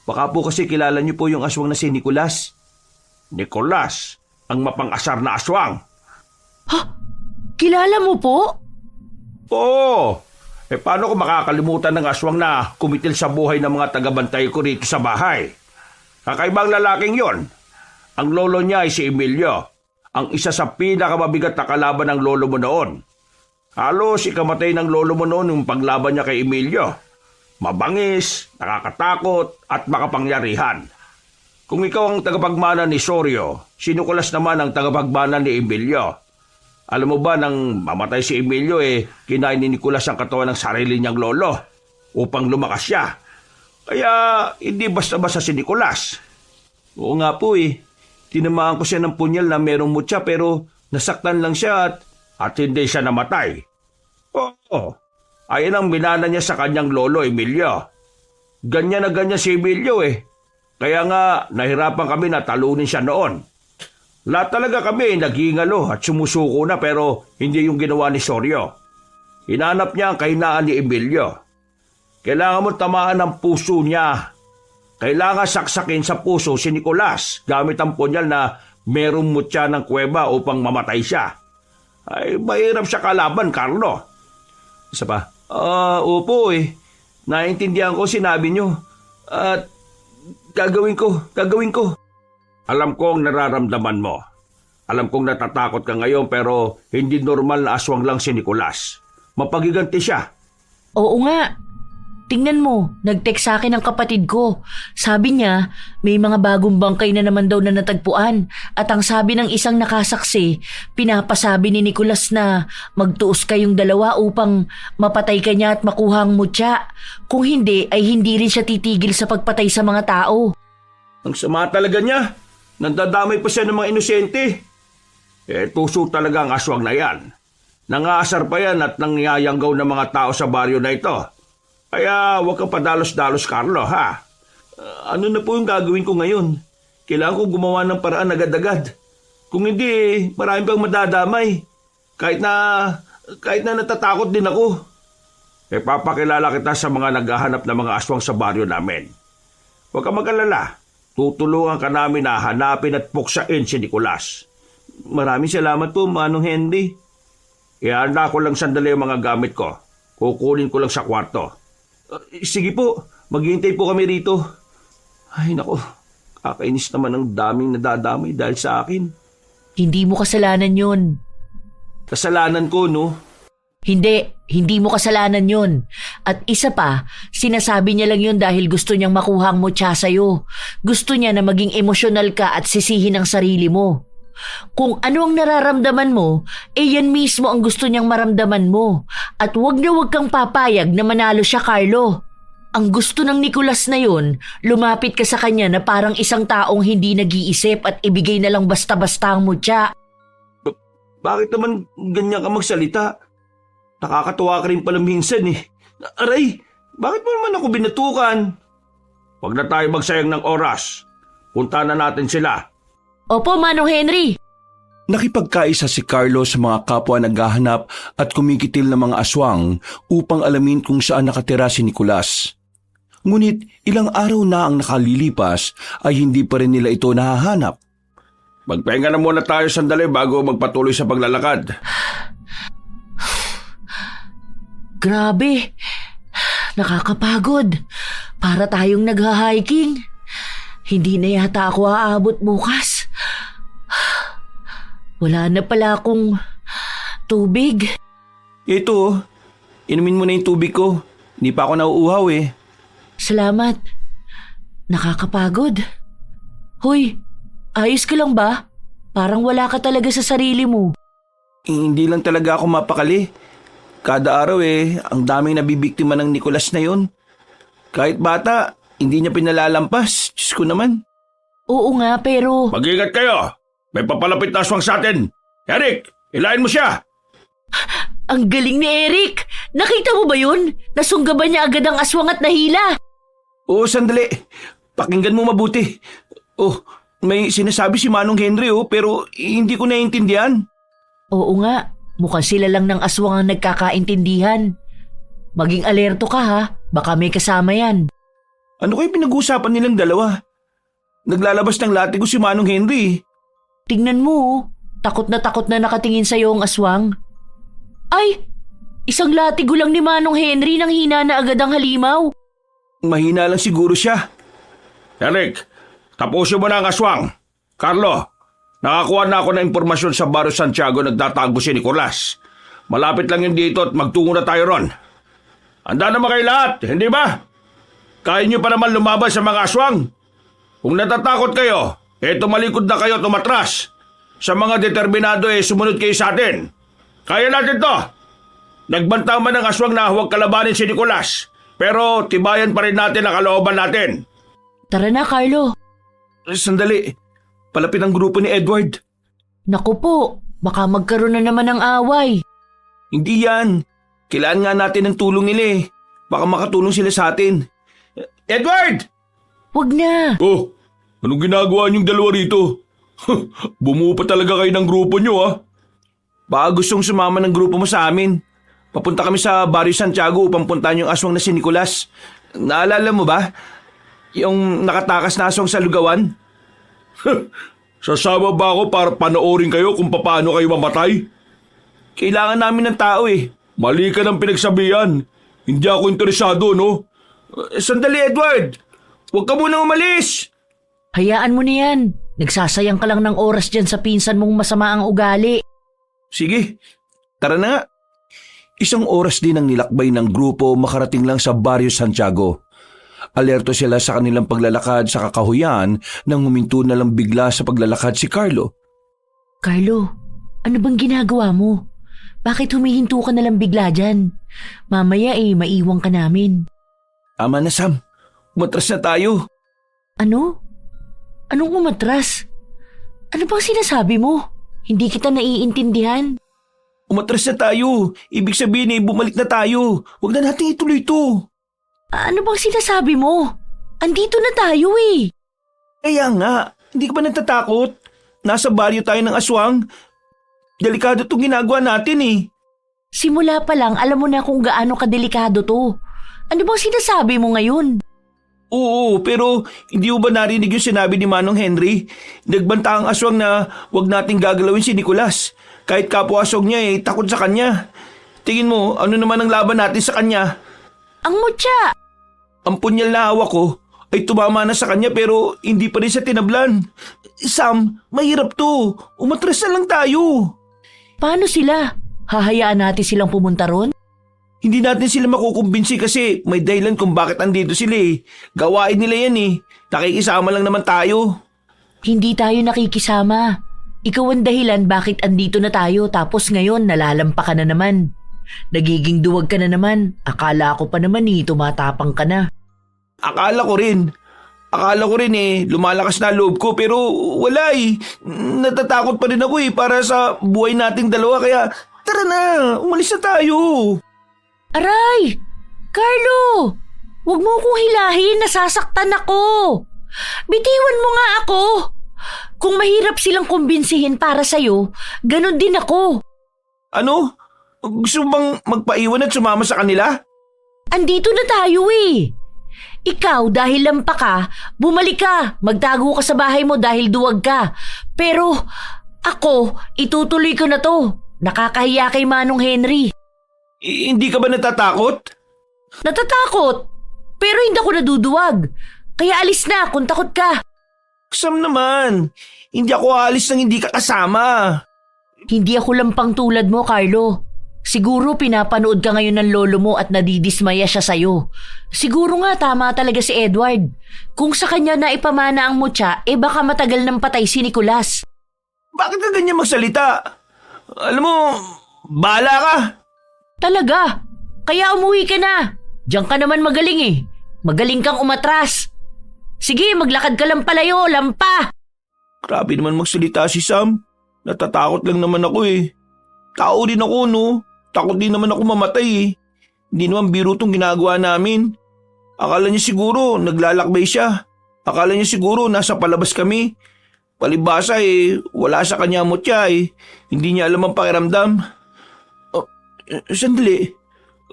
Baka po kasi kilala niyo po yung aswang na si Nicolas. Nicolas, ang mapang-asar na aswang. Ha? Kilala mo po? Oo. Paano ko makakalimutan ng aswang na kumitil sa buhay ng mga tagabantay ko rito sa bahay? Kakaibang lalaking yon. Ang lolo niya ay si Emilio, ang isa sa pinakamabigat na kalaban ng lolo mo noon. Halos ikamatay ng lolo mo noon yung paglaban niya kay Emilio. Mabangis, nakakatakot at makapangyarihan. Kung ikaw ang tagapagmana ni Soryo, si Nicolas naman ang tagapagmana ni Emilio. Alam mo ba nang mamatay si Emilio kinain ni Nicolas ang katawan ng sarili niyang lolo upang lumakas siya. Kaya hindi basta-basta si Nicolas. Oo nga po Tinamaan ko siya ng punyal na merong mutya pero nasaktan lang siya at hindi siya namatay. Oo. Ayan ang minana niya sa kanyang lolo Emilio. Ganyan na ganyan si Emilio Kaya nga nahirapan kami na talunin siya noon. Lahat talaga kami naghingalo at sumusuko na pero hindi yung ginawa ni Soryo. Hinanap niya ang kahinaan ni Emilio. Kailangan mo tamaan ng puso niya. Kailangan saksakin sa puso si Nicolas gamit ang punyal na merong mutya ng kuweba upang mamatay siya. Ay, mahirap siya kalaban, Carlo. Isa pa? Opo Naintindihan ko sinabi niyo. At gagawin ko. Alam ko ang nararamdaman mo. Alam kong natatakot ka ngayon pero hindi normal na aswang lang si Nicolas. Mapagiganti siya. Oo nga. Tingnan mo, nag-text sa akin ang kapatid ko. Sabi niya, may mga bagong bangkay na naman daw na natagpuan. At ang sabi ng isang nakasaksi, pinapasabi ni Nicolas na magtuos kayong dalawa upang mapatay ka niya at makuha ang mutya. Kung hindi, ay hindi rin siya titigil sa pagpatay sa mga tao. Ang sama talaga niya. Nandadamay pa siya ng mga inosente. Tuso talaga ang aswang na yan. Nangaasar pa yan at nangyayanggaw ng mga tao sa baryo na ito. Kaya huwag kang padalos-dalos, Carlo, ha? Ano na po yung gagawin ko ngayon? Kailangan ko gumawa ng paraan agad-agad. Kung hindi, marami pang madadamay. Kahit na natatakot din ako. Papakilala kita sa mga naghahanap ng mga aswang sa baryo namin. Huwag kang mag-alala. Tutulungan ka namin na hanapin at puksain si Nicolas. Maraming salamat po, Manong Henry. Ihanda ko lang sandali ang mga gamit ko. Kukunin ko lang sa kwarto. Sige po, maghihintay po kami rito. Ay nako, kakainis naman ang daming nadadamay dahil sa akin. Hindi mo kasalanan yun. Kasalanan ko, no? Hindi mo kasalanan yun. At isa pa, sinasabi niya lang yun dahil gusto niyang makuha ang mutya sa'yo. Gusto niya na maging emosyonal ka at sisihin ang sarili mo. Kung ano ang nararamdaman mo, yan mismo ang gusto niyang maramdaman mo. At huwag kang papayag na manalo siya, Carlo. Ang gusto ng Nicolas na yun, lumapit ka sa kanya na parang isang taong hindi nag-iisip at ibigay na lang basta-basta ang mutya. Bakit naman ganyan ka magsalita? Nakakatuwa ka rin pala minsan eh. Aray, bakit mo naman ako binatukan? Huwag na tayo magsayang ng oras. Punta na natin sila. Opo, Manong Henry. Nakipagkaisa si Carlo sa mga kapwa naghahanap at kumikitil ng mga aswang upang alamin kung saan nakatira si Nicolas. Ngunit ilang araw na ang nakalilipas ay hindi pa rin nila ito nahahanap. Magpahinga na muna tayo sandali bago magpatuloy sa paglalakad. Grabe, nakakapagod. Para tayong nagha-hiking. Hindi na yata ako aabot bukas. Wala na pala akong tubig. Ito, inumin mo na yung tubig ko. Hindi pa ako nauuhaw eh. Salamat. Nakakapagod. Hoy, ayos ka lang ba? Parang wala ka talaga sa sarili mo. Hindi lang talaga ako mapakali. Kada araw ang daming nabibiktima ng Nicolas na yon. Kahit bata, hindi niya pinalalampas. Diyos ko naman. Oo nga, pero... Mag-ingat kayo. May papalapit na aswang sa atin. Eric, ilahin mo siya. Ang galing ni Eric! Nakita mo ba yun? Nasunggaban niya agad ang aswang at nahila. Oo, sandali. Pakinggan mo mabuti. Oh, may sinasabi si Manong Henry pero hindi ko naiintindihan. Oo nga, mukhang sila lang ng aswang ang nagkakaintindihan. Maging alerto ka ha, baka may kasama yan. Ano kayo pinag-uusapan nilang dalawa? Naglalabas ng latigo si Manong Henry. Tingnan mo, takot na nakatingin sa'yo ang aswang. Ay, isang latigo lang ni Manong Henry nang hina na agad ang halimaw. Mahina lang siguro siya. Eric, tapusin mo na ang aswang. Carlo, nakakuha na ako ng impormasyon sa Barrio Santiago nagtatago si Nicolas. Malapit lang yun dito at magtungo na tayo ron. Handa naman kayo lahat, hindi ba? Kaya nyo pa naman lumaban sa mga aswang. Kung natatakot kayo, tumalikod na kayo, tumatras. Sa mga determinado sumunod kayo sa atin. Kaya natin to. Nagbanta man ng aswang na huwag kalabanin si Nicolas. Pero tibayan pa rin natin ang kalooban natin. Tara na, Carlo. Sandali, palapit ang grupo ni Edward. Naku po, baka magkaroon na naman ng away. Hindi yan. Kailangan nga natin ng tulong nila Baka makatulong sila sa atin. Edward! Huwag na. Oh, anong ginagawa niyong dalawa rito? Bumuo pa talaga kayo ng grupo niyo Baka gustong sumama ng grupo mo sa amin. Papunta kami sa Barrio Santiago upang puntahan yung aswang na si Nicolas. Naalala mo ba? Yung nakatakas na aswang sa lugawan? Sasama ba ako para panoorin kayo kung paano kayo mamatay? Kailangan namin ng tao Mali ka ng pinagsabihan. Hindi ako interesado, no? Sandali, Edward! Huwag ka munang umalis! Hayaan mo na yan. Nagsasayang ka lang ng oras dyan sa pinsan mong masama ang ugali. Sige, tara na nga. Isang oras din ang nilakbay ng grupo makarating lang sa Barrio Santiago. Alerto sila sa kanilang paglalakad sa kakahuyan nang huminto na lang bigla sa paglalakad si Carlo. Carlo, ano bang ginagawa mo? Bakit humihinto ka na lang bigla dyan? Mamaya maiwang ka namin. Ama na Sam, umatras na tayo. Ano? Anong umatras? Ano bang sinasabi mo? Hindi kita naiintindihan. Umatras na tayo. Ibig sabihin bumalik na tayo. Huwag na natin ituloy ito. Ano bang sinasabi mo? Andito na tayo Kaya nga, hindi ka ba natatakot? Nasa baryo tayo ng aswang. Delikado itong ginagawa natin Simula pa lang alam mo na kung gaano kadelikado to. Ano bang sinasabi mo ngayon? Oo, pero hindi mo ba narinig yung sinabi ni Manong Henry? Nagbanta ang aswang na huwag nating gagalawin si Nicolas. Kahit kapwa aswang niya takot sa kanya. Tingin mo, ano naman ang laban natin sa kanya? Ang mutya! Ang punyal na hawak ko ay tumama na sa kanya pero hindi pa rin siya tinablan. Sam, mahirap to. Umatras na lang tayo. Paano sila? Hahayaan natin silang pumunta ron? Hindi natin sila makukumbinsi kasi may dahilan kung bakit andito sila Gawain nila yan Nakikisama lang naman tayo. Hindi tayo nakikisama. Ikaw ang dahilan bakit andito na tayo tapos ngayon nalalampa ka na naman. Nagiging duwag ka na naman. Akala ko pa naman tumatapang ka na. Akala ko rin lumalakas na loob ko pero wala Natatakot pa rin ako para sa buhay nating dalawa kaya tara na, umalis na tayo. Aray! Carlo! Huwag mo akong hilahin, nasasaktan ako. Bitiwan mo nga ako. Kung mahirap silang kumbinsihin para sa'yo, ganon din ako. Ano? Gusto mo bang magpaiwan at sumama sa kanila? Andito na tayo Ikaw dahil lampa ka, bumalik ka, magtago ka sa bahay mo dahil duwag ka. Pero ako, itutuloy ko na to. Nakakahiya kay Manong Henry. Hindi ka ba natatakot? Natatakot, pero hindi ako naduduwag. Kaya alis na kung takot ka. Sam naman, hindi ako aalis nang hindi ka kasama. Hindi ako lampang tulad mo, Carlo. Siguro pinapanood ka ngayon ng lolo mo at nadidismaya siya sa'yo. Siguro nga tama talaga si Edward. Kung sa kanya na ipamana ang mutya, baka matagal nang patay si Nicolas. Bakit ka ganyan magsalita? Alam mo, bahala ka. Talaga? Kaya umuwi ka na. Diyan ka naman magaling Magaling kang umatras. Sige, maglakad ka lang palayo, lampa. Grabe naman magsalita si Sam. Natatakot lang naman ako Tao din ako Takot din naman ako mamatay Hindi naman biro tong ginagawa namin. Akala niya siguro naglalakbay siya. Akala niya siguro nasa palabas kami. Palibasa wala sa kanya mutya Hindi niya alam ang pakiramdam. Sandali.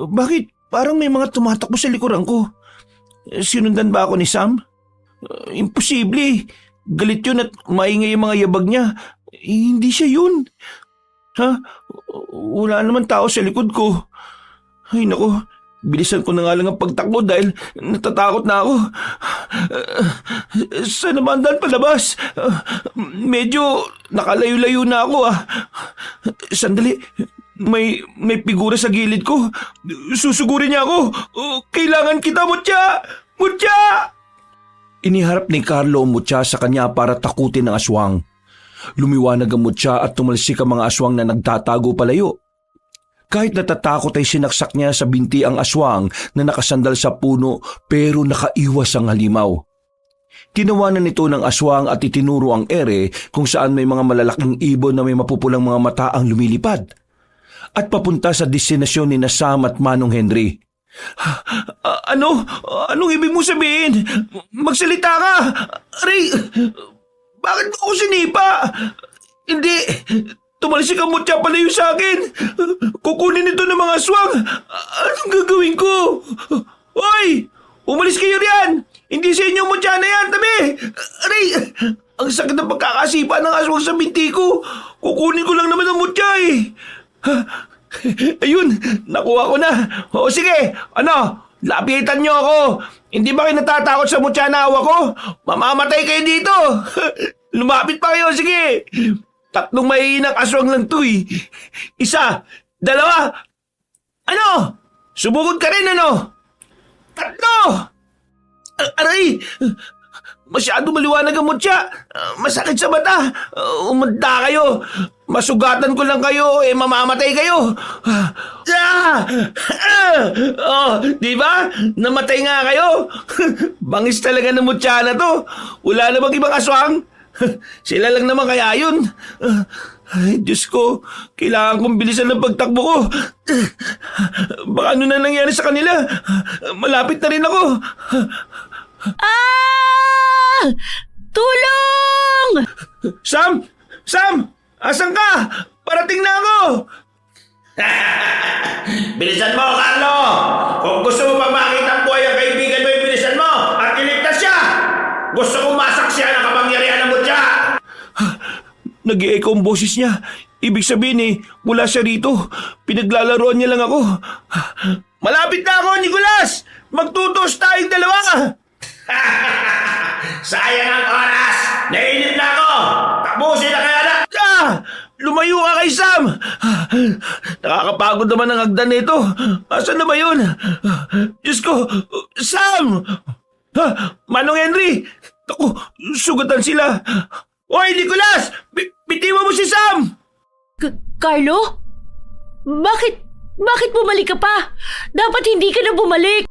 Bakit parang may mga tumatakbo sa likuran ko? Sinundan ba ako ni Sam? Imposible. Galit yun at maingay yung mga yabag niya. Hindi siya yun. Ha? Wala naman tao sa likod ko. Ay nako, bilisan ko na nga lang ang pagtakbo dahil natatakot na ako. Saan naman daan palabas? Medyo nakalayo-layo na ako Sandali, may figura sa gilid ko. Susugurin niya ako. Kailangan kita, Mutya! Mutya! Iniharap ni Carlo ang mutya sa kanya para takutin ang aswang. Lumiwanag ang mutya at tumalsik ang mga aswang na nagtatago palayo. Kahit natatakot ay sinaksak niya sa binti ang aswang na nakasandal sa puno pero nakaiwas ang halimaw. Tinawanan nito ng aswang at itinuro ang ere kung saan may mga malalaking ibon na may mapupulang mga mata ang lumilipad. At papunta sa destinasyon ni Sam at Manong Henry. Anong ibig mo sabihin? Magsalita ka! Aray! Bakit mo ako sinipa? Hindi! Tumalsik ang mutya palayo sa akin! Kukunin ito ng mga aswang! Anong gagawin ko? Hoy! Umalis kayo riyan! Hindi sa inyo mutya na yan! Tabi! Aray! Ang sakit ng pagkakasipa ng aswang sa binti ko! Kukunin ko lang naman ang mutya Ayun! Nakuha ko na! O sige! Lapitan niyo ako! Hindi ba kayo natatakot sa mutya na hawak ko? Mamamatay kayo dito! Lumapit pa kayo! Sige! 3 mahihinang aswang lang to 1, 2, Ano? Sumugod ka rin, ano? 3! Aray! Masyado maliwanag ang mutya. Masakit sa mata. Umanda kayo. Masugatan ko lang kayo, mamamatay kayo. Di ba? Namatay nga kayo. Bangis talaga ng mutya na to. Wala na bang ibang aswang? Sila lang naman kaya yun. Ay, Diyos ko, kailangan kong bilisan ng pagtakbo ko. Baka ano na nangyari sa kanila. Malapit na rin ako. Ah! Tulong! Sam! Sam! Asan ka? Parating na ako! Bilisan mo, Carlo! Kung gusto mo pa makita ang buhay ang kaibigan mo, bilisan mo at iligtas siya! Gusto kong masaksiyan ang kapangyarihan ng mutya! Nag-i-echo ang boses niya. Ibig sabihin wala siya rito. Pinaglalaroan niya lang ako. Malapit na ako, Nicolas! Magtutos tayong dalawa! Sayang ang oras! Nainip na ako! Tapusin na kaya na! Lumayo ka kay Sam! Nakakapagod naman ang hagdan nito. Asan na ba yun? Diyos ko! Sam! Manong Henry! Ako, sugatan sila! Hoy, Nicolas! Bitiwan mo si Sam! Carlo? Bakit bumalik ka pa? Dapat hindi ka na bumalik.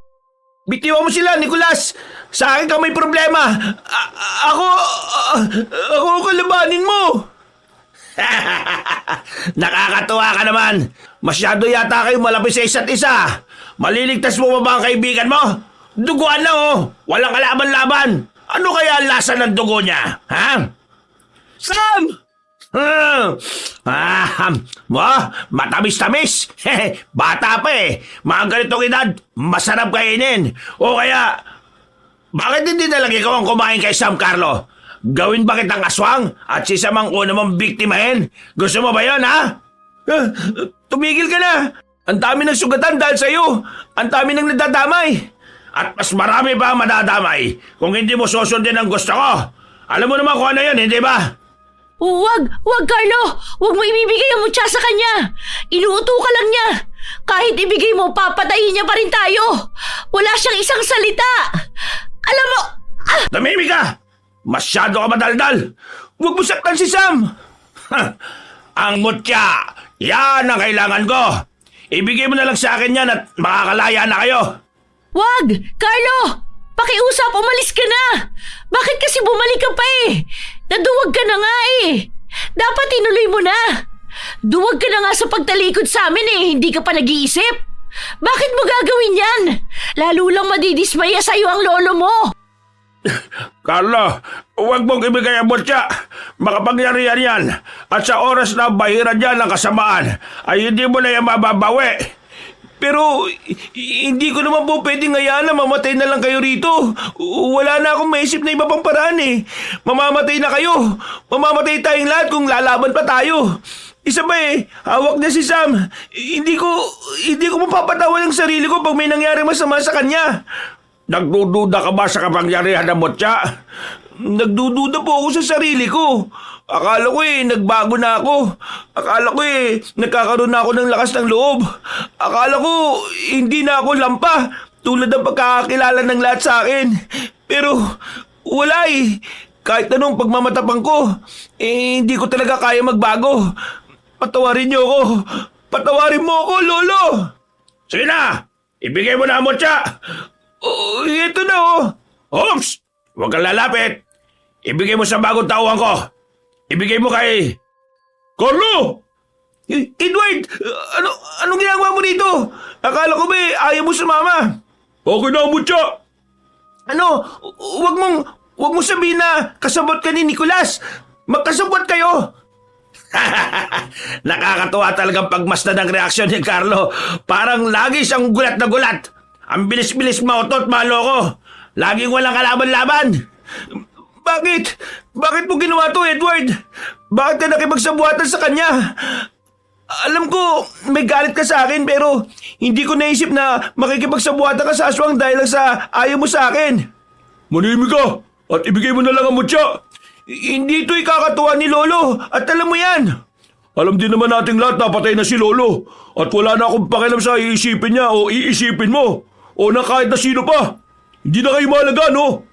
Bitiwan mo sila, Nicolas! Sa akin ka may problema! Ako kalabanin mo! Nakakatuwa ka naman! Masyado yata kayo malapit sa isa't isa! Maliligtas mo ba ba ang kaibigan mo? Duguan lang oh! Walang kalaban-laban! Ano kaya ang lasa ng dugo niya? Ha? Sam! Matamis-tamis. Bata pa Mga ganitong edad, masarap kainin. O kaya, bakit hindi na lang ikaw ang kumain kay Sam, Carlo? Gawin ba kitang aswang at si Sam ang una mong biktimahin? Gusto mo ba yun, ha? Tumigil ka na. Ang dami ng sugatan dahil sa'yo. Ang dami ng nadadamay. At mas marami pa ang madadamay kung hindi mo susundin ang gusto ko. Alam mo naman kung ano yun, hindi ba? Wag, Carlo! Wag mo ibibigay ang mutya sa kanya! Inuuto ka lang niya! Kahit ibigay mo, papatayin niya pa rin tayo! Wala siyang isang salita! Alam mo... Tumimik ka! Masyado ka madaldal! Huwag mo saktan si Sam! Ang mutya! Yan ang kailangan ko! Ibigay mo na lang sa akin yan at makakalaya na kayo! Wag! Carlo! Pakiusap, umalis ka na! Bakit kasi bumalik ka pa Naduwag ka na nga Dapat inuloy mo na! Duwag ka na nga sa pagtalikod sa amin hindi ka pa nag-iisip! Bakit mo gagawin yan? Lalo lang madidismaya sa'yo ang lolo mo! Carlo, huwag mong ibigay ang mutya. Makapangyarihan yan. At sa oras na bahiran yan ng kasamaan, ay hindi mo na yan mababawi. Pero hindi ko naman po pwedeng hayaan na mamatay na lang kayo rito. Wala na akong maisip na iba pang paraan Mamamatay na kayo. Mamamatay tayong lahat kung lalaban pa tayo. Isa ba hawak niya si Sam. Hindi ko mapapatawan ang sarili ko pag may nangyari masama sa kanya. Nagdududa ka ba sa kapangyarihan ng mutya? Nagdududa po ako sa sarili ko. Akala ko nagbago na ako. Akala ko nagkakaroon na ako ng lakas ng loob. Akala ko hindi na ako lampa tulad ng pagkakakilala ng lahat sa akin. Pero wala Kahit anong pagmamatapang ko, hindi ko talaga kaya magbago. Patawarin niyo ako. Patawarin mo ako, Lolo. Sige na! Ibigay mo na ang mutya! Ito na Oops! Huwag kang lalapit! Ibigay mo sa bagong tauhan ko! Ibigay mo kay... Carlo! Edward! Anong ginagawa mo dito? Akala ko ba ayaw mo sumama? Okay na ang mutya! Huwag mong sabihin na kasabot ka ni Nicolas! Magkasabot kayo! Nakakatuwa talagang pagmasdan ng reaksyon ni Carlo. Parang lagi siyang gulat na gulat. Ang bilis-bilis mautot, maloko. Laging walang kalaban-laban. Bakit? Bakit mo ginawa to, Edward? Bakit ka nakipagsabuatan sa kanya? Alam ko, may galit ka sa akin pero hindi ko naisip na makikipagsabuatan ka sa aswang dahil lang sa ayaw mo sa akin. Manimik ka at ibigay mo na lang ang mutya. Hindi ito ikakatuwa ni Lolo at alam mo yan. Alam din naman nating lahat na patay na si Lolo at wala na akong pakialam sa iisipin niya o iisipin mo o na kahit na sino pa. Hindi na kayo mahalaga, no?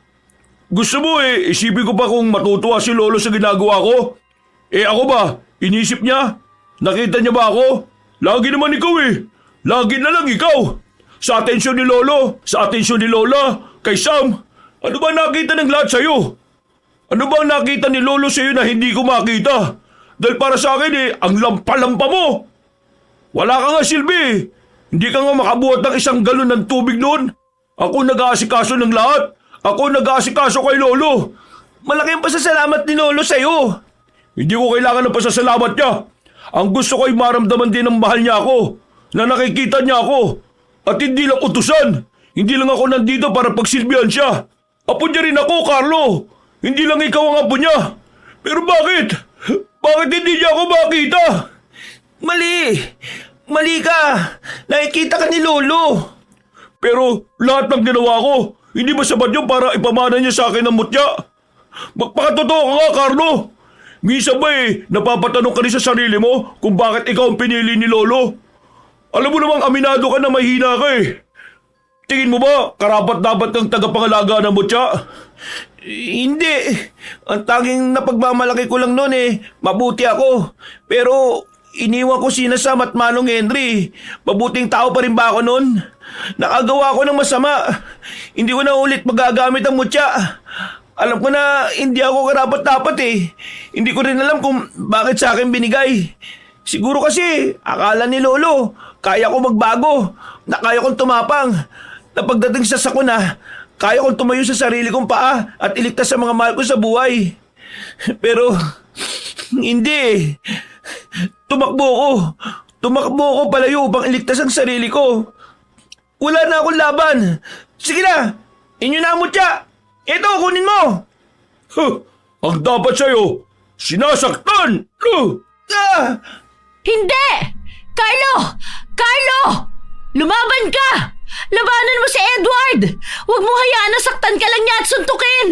Gusto mo isipin ko pa kung matutuwa si Lolo sa ginagawa ko? Ako ba? Inisip niya? Nakita niya ba ako? Lagi naman ikaw Lagi na lang ikaw. Sa atensyon ni Lolo, sa atensyon ni Lola, kay Sam. Ano ba nakita ng lahat sa'yo? Ano ba nakita ni Lolo sa'yo na hindi ko makita? Dahil para sa akin ang lampa-lampa mo. Wala ka nga silbi. Hindi ka nga makabuhat ng isang galon ng tubig noon. Ako nag-aasikaso ng lahat. Ako nag-aasikaso kay Lolo. Malaking pasasalamat ni Lolo sa'yo. Hindi ko kailangan ng pasasalamat niya. Ang gusto ko ay maramdaman din ng mahal niya ako. Na nakikita niya ako. At hindi lang utusan. Hindi lang ako nandito para pagsilbihan siya. Apo niya rin ako, Carlo. Hindi lang ikaw ang apo niya. Pero bakit? Bakit hindi niya ako makita? Mali! Mali ka! Nakikita ka ni Lolo! Pero lahat ng ginawa ko, hindi ba sapat yun para ipamana niya sa akin ang mutya? Magpakatotoo ka nga, Carlo! Minsan ba napapatanong ka rin sa sarili mo kung bakit ikaw ang pinili ni Lolo? Alam mo namang aminado ka na mahina ka Tingin mo ba karapat-dapat kang tagapangalaga ng mutya? Hindi. Ang tanging napagmamalaki ko lang noon mabuti ako. Pero iniwan ko sina Sam at Manong Henry. Mabuting tao pa rin ba ako noon? Nakagawa ko ng masama. Hindi ko na ulit magagamit ang mutya. Alam ko na hindi ako karapat-dapat Hindi ko rin alam kung bakit sa akin binigay. Siguro kasi akala ni Lolo kaya ko magbago. Na kaya kong tumapang. Na pagdating sa sakuna, kaya kong tumayo sa sarili kong paa at iligtas sa mga mahal ko sa buhay. Pero, hindi. Tumakbo ko palayo upang iligtas ang sarili ko. Wala na akong laban. Sige na, inyo na ang mutya. Ito, kunin mo. Ang dapat sa'yo, sinasaktan. Hindi! Carlo! Carlo! Lumaban ka! Labanan mo si Edward! Huwag mo hayaan na saktan ka lang niya at suntukin!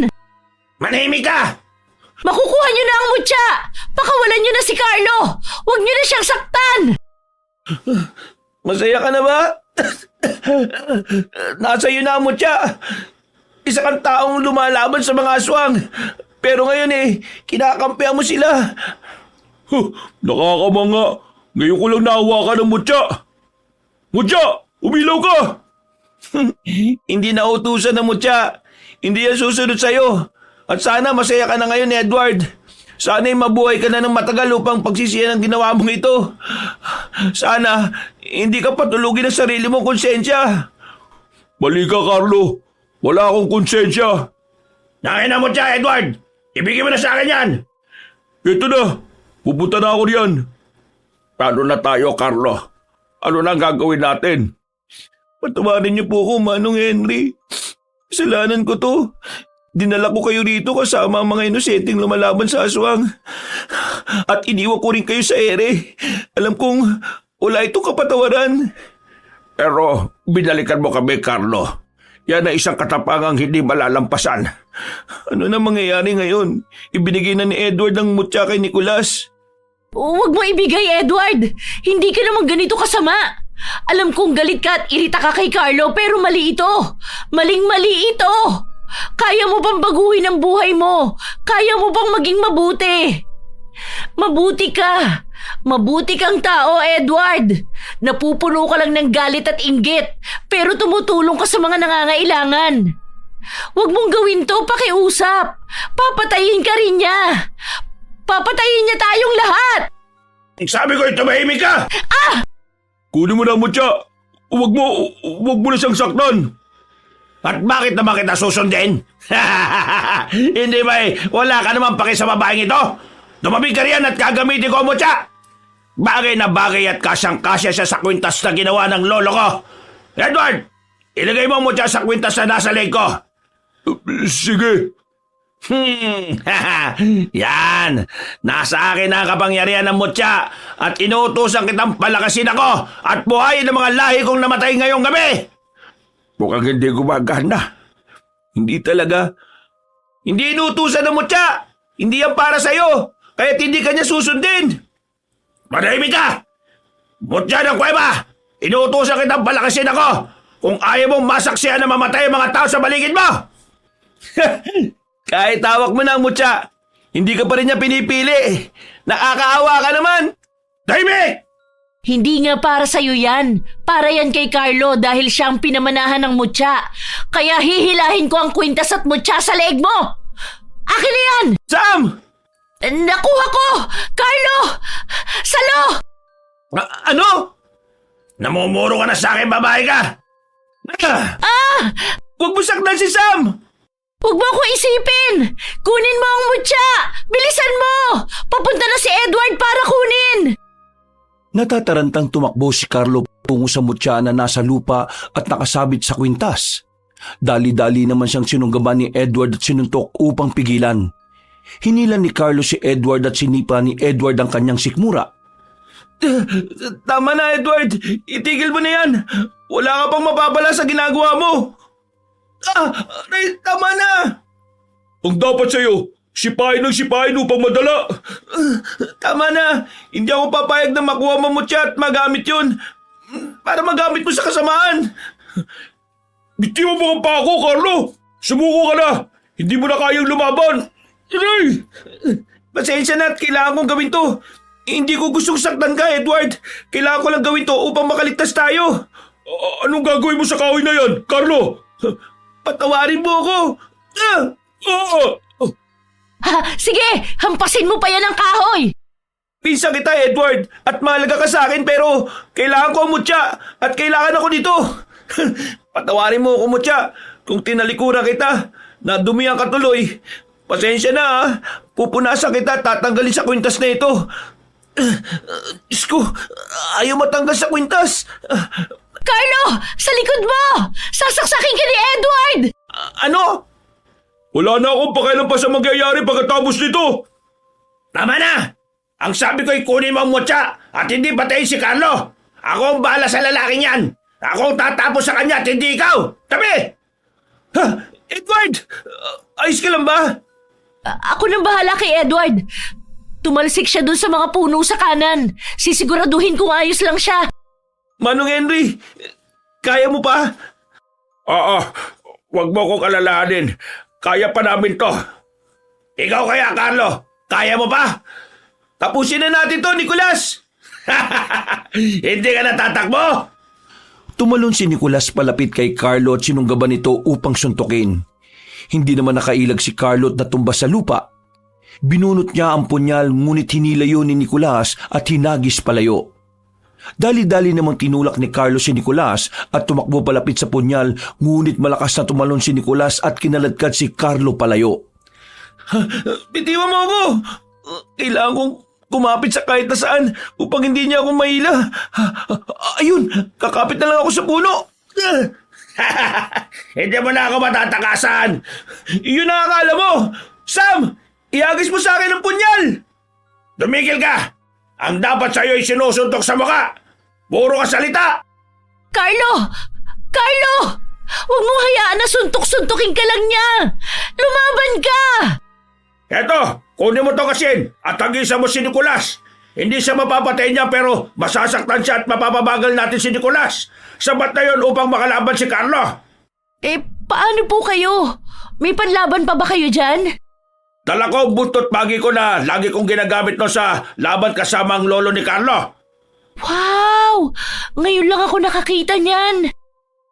Manahimik ka! Makukuha niyo na ang mutya! Pakawalan niyo na si Carlo! Huwag niyo na siyang saktan! Masaya ka na ba? Nasa iyo na ang mutya. Isa kang taong lumalaban sa mga aswang. Pero ngayon kinakampihan mo sila. Nakakamanga. Ngayon ko lang nahawakan ng mutya. Mutya! Umilaw ka! Hindi na utusan ng mutya. Hindi yan susunod sa'yo. At sana masaya ka na ngayon, Edward. Sana'y mabuhay ka na ng matagal upang pagsisiyan ang ginawa mong ito. Sana hindi ka patulugin ang sarili mong konsensya. Mali ka, Carlo. Wala akong konsensya. Nakin na mutya, Edward! Ibigay mo na sa akin yan! Ito na. Pupunta na ako riyan. Paano na tayo, Carlo? Ano na ang gagawin natin? Patawarin niyo po ako, Manong Henry. Kasalanan ko to. Dinala ko kayo rito kasama ang mga inosenteng lumalaban sa aswang. At iniwan ko rin kayo sa ere. Alam kong wala itong kapatawaran. Pero binalikan mo kami, Carlo. Yan ay isang katapangang hindi malalampasan. Ano na mangyayari ngayon? Ibinigay na ni Edward ang mutya kay Nicolas. Huwag mo ibigay, Edward! Hindi ka naman ganito kasama! Alam kong galit ka at irita ka kay Carlo pero mali ito! Maling-mali ito! Kaya mo bang baguhin ang buhay mo? Kaya mo bang maging mabuti? Mabuti ka! Mabuti kang tao, Edward! Napupuno ka lang ng galit at inggit pero tumutulong ka sa mga nangangailangan. Huwag mong gawin to, pakiusap! Papatayin ka rin niya! Papatayin niya tayong lahat! Sabi ko, tumahimik ka! Kunin mo na ang mutya. Huwag mo na siyang saktan. At bakit naman kita susundin? Hindi ba wala ka naman paki sa babaeng ito? Dumabig ka riyan at gagamitin ko ang mutya. Bagay na bagay at kasyang-kasya siya sa kwintas na ginawa ng lolo ko. Edward, ilagay mo ang mutya sa kwintas na nasa leg ko. Sige. Yan! Nasa akin ang kapangyarihan ng mutya at inuutosan kitang palakasin ako at buhayin ng mga lahi kong namatay ngayong gabi! Mukhang hindi gumagana. Hindi talaga. Hindi inuutusan ng mutya. Hindi yan para sa'yo. Kaya't hindi ka niya susundin. Manahimik ka! Mutya ng kuweba! Inuutosan kitang palakasin ako kung ayaw mong masaksihan na mamatay ang mga tao sa baligid mo! Kahit tawak mo na ang mutya, hindi ka pa rin niya pinipili. Nakakaawa ka naman. Tahimik! Hindi nga para sa'yo yan. Para yan kay Carlo dahil siya ang pinamanahan ng mutya. Kaya hihilahin ko ang kwintas at mutya sa leeg mo! Akin na yan! Sam! Nakuha ko! Carlo! Salo! Ano? Namumuro ka na sa akin, babae ka! Huwag mo saktan si Sam! Huwag mo ako isipin! Kunin mo ang mutya! Bilisan mo! Papunta na si Edward para kunin! Natatarantang tumakbo si Carlo tungo sa mutya na nasa lupa at nakasabit sa kwintas. Dali-dali naman siyang sinunggaban ni Edward at sinuntok upang pigilan. Hinilan ni Carlo si Edward at sinipa ni Edward ang kanyang sikmura. Tama na, Edward. Itigil mo na yan. Wala ka pang mapapala sa ginagawa mo. Aray, tama na. Ang dapat sa'yo, sipain upang madala. Tama na. Hindi ako papayag na makuha mo mutya at magamit yun. Para magamit mo sa kasamaan. Bitiwan mo ang pako, Carlo! Sumuko ka na! Hindi mo na kayang lumaban! Aray! Pasensya na at kailangan kong gawin to. Hindi ko gustong saktan ka, Edward. Kailangan ko lang gawin to upang makaligtas tayo. Anong gagawin mo sa kahoy na yan, Carlo? Patawarin mo ako. Sige! Hampasin mo pa yan ang kahoy! Pinsan kita, Edward. At mahalaga ka sa akin pero kailangan ko ang mutya at kailangan ako nito. Patawarin mo ako, mutya. Kung tinalikuran kita, nadumihan ka tuloy. Pasensya na ha. Pupunasan kita at tatanggalin sa kwintas na ito. Diyos ko, ayaw matanggal sa kwintas. Carlo! Sa likod mo! Sasaksakin ka ni Edward! Ano? Wala na akong pakialam pa sa mangyayari pagkatapos nito! Tama na! Ang sabi ko'y kunin mo ang mutya at hindi patayin si Carlo! Ako ang bahala sa lalaking yan! Ako ang tatapos sa kanya at hindi ikaw! Tabi! Ha? Edward! Ayos ka lang ba? Ako nang bahala kay Edward. Tumalsik siya dun sa mga puno sa kanan. Sisiguraduhin kung ayos lang siya. Manong Henry, kaya mo pa? Oo, wag mo kong alalahanin. Kaya pa namin to. Ikaw kaya, Carlo? Kaya mo pa? Tapusin na natin to, Nicolas! Hindi ka natatakbo? Tumalon si Nicolas palapit kay Carlo at sinunggaban ito upang suntukin. Hindi naman nakailag si Carlo at natumba sa lupa. Binunot niya ang punyal ngunit hinilayo ni Nicolas at hinagis palayo. Dali-dali namang tinulak ni Carlo si Nicolas at tumakbo palapit sa punyal ngunit malakas na tumalon si Nicolas at kinaladkad si Carlo palayo. Bitiwan mo ako! Kailangan kong kumapit sa kahit na saan upang hindi niya ako mahila. Ayun, kakapit na lang ako sa puno. Hindi mo na ako matatakasan. Iyon ang akala mo! Sam! Ihagis mo sa akin ang punyal! Tumigil ka! Ang dapat sa'yo ay sinusuntok sa mukha! Puro ka salita! Carlo! Carlo! Huwag mong hayaan na suntok-suntokin ka lang niya! Lumaban ka! Eto, kunin mo to kasin at hagisan mo si Nicolas. Hindi siya mapapatay niya pero masasaktan siya at mapapabagal natin si Nicolas. Sabat na yon upang makalaban si Carlo. Paano po kayo? May panlaban pa ba kayo dyan? Dala ko buntot bagi ko na lagi kong ginagamit no sa laban kasama ang lolo ni Carlo. Wow! Ngayon lang ako nakakita niyan.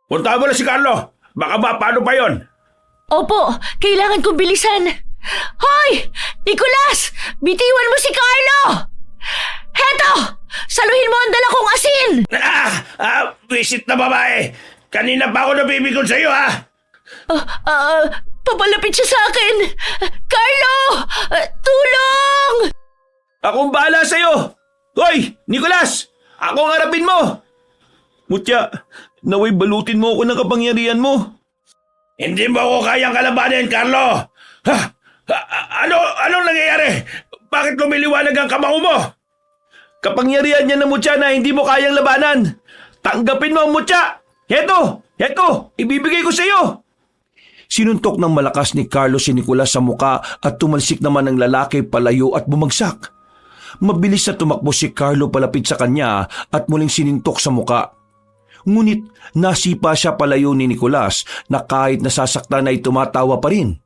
Punta mo na si Carlo. Baka ba paano pa yon? Opo, kailangan kong bilisan. Hoy! Nicolas! Bitiwan mo si Carlo! Heto! Saluhin mo ang dala kong asin! Visit na babae. Kanina pa ako nabibigon sa iyo ha. Papalapit siya sa akin! Carlo! Tulong! Akong bahala sa'yo! Hoy, Nicolas! Ako ang harapin mo! Mutya, naway balutin mo ako ng kapangyarihan mo. Hindi mo ako kayang kalabanin, Carlo! Anong nangyayari? Bakit lumiliwanag ang kamao mo? Kapangyarihan niya ng mutya na hindi mo kayang labanan. Tanggapin mo ang mutya! Heto! Ibibigay ko sa'yo! Sinuntok ng malakas ni Carlo si Nicolas sa muka at tumalsik naman ang lalaki palayo at bumagsak. Mabilis na tumakbo si Carlo palapit sa kanya at muling sinintok sa muka. Ngunit nasipa siya palayo ni Nicolas na kahit nasasaktan ay tumatawa pa rin.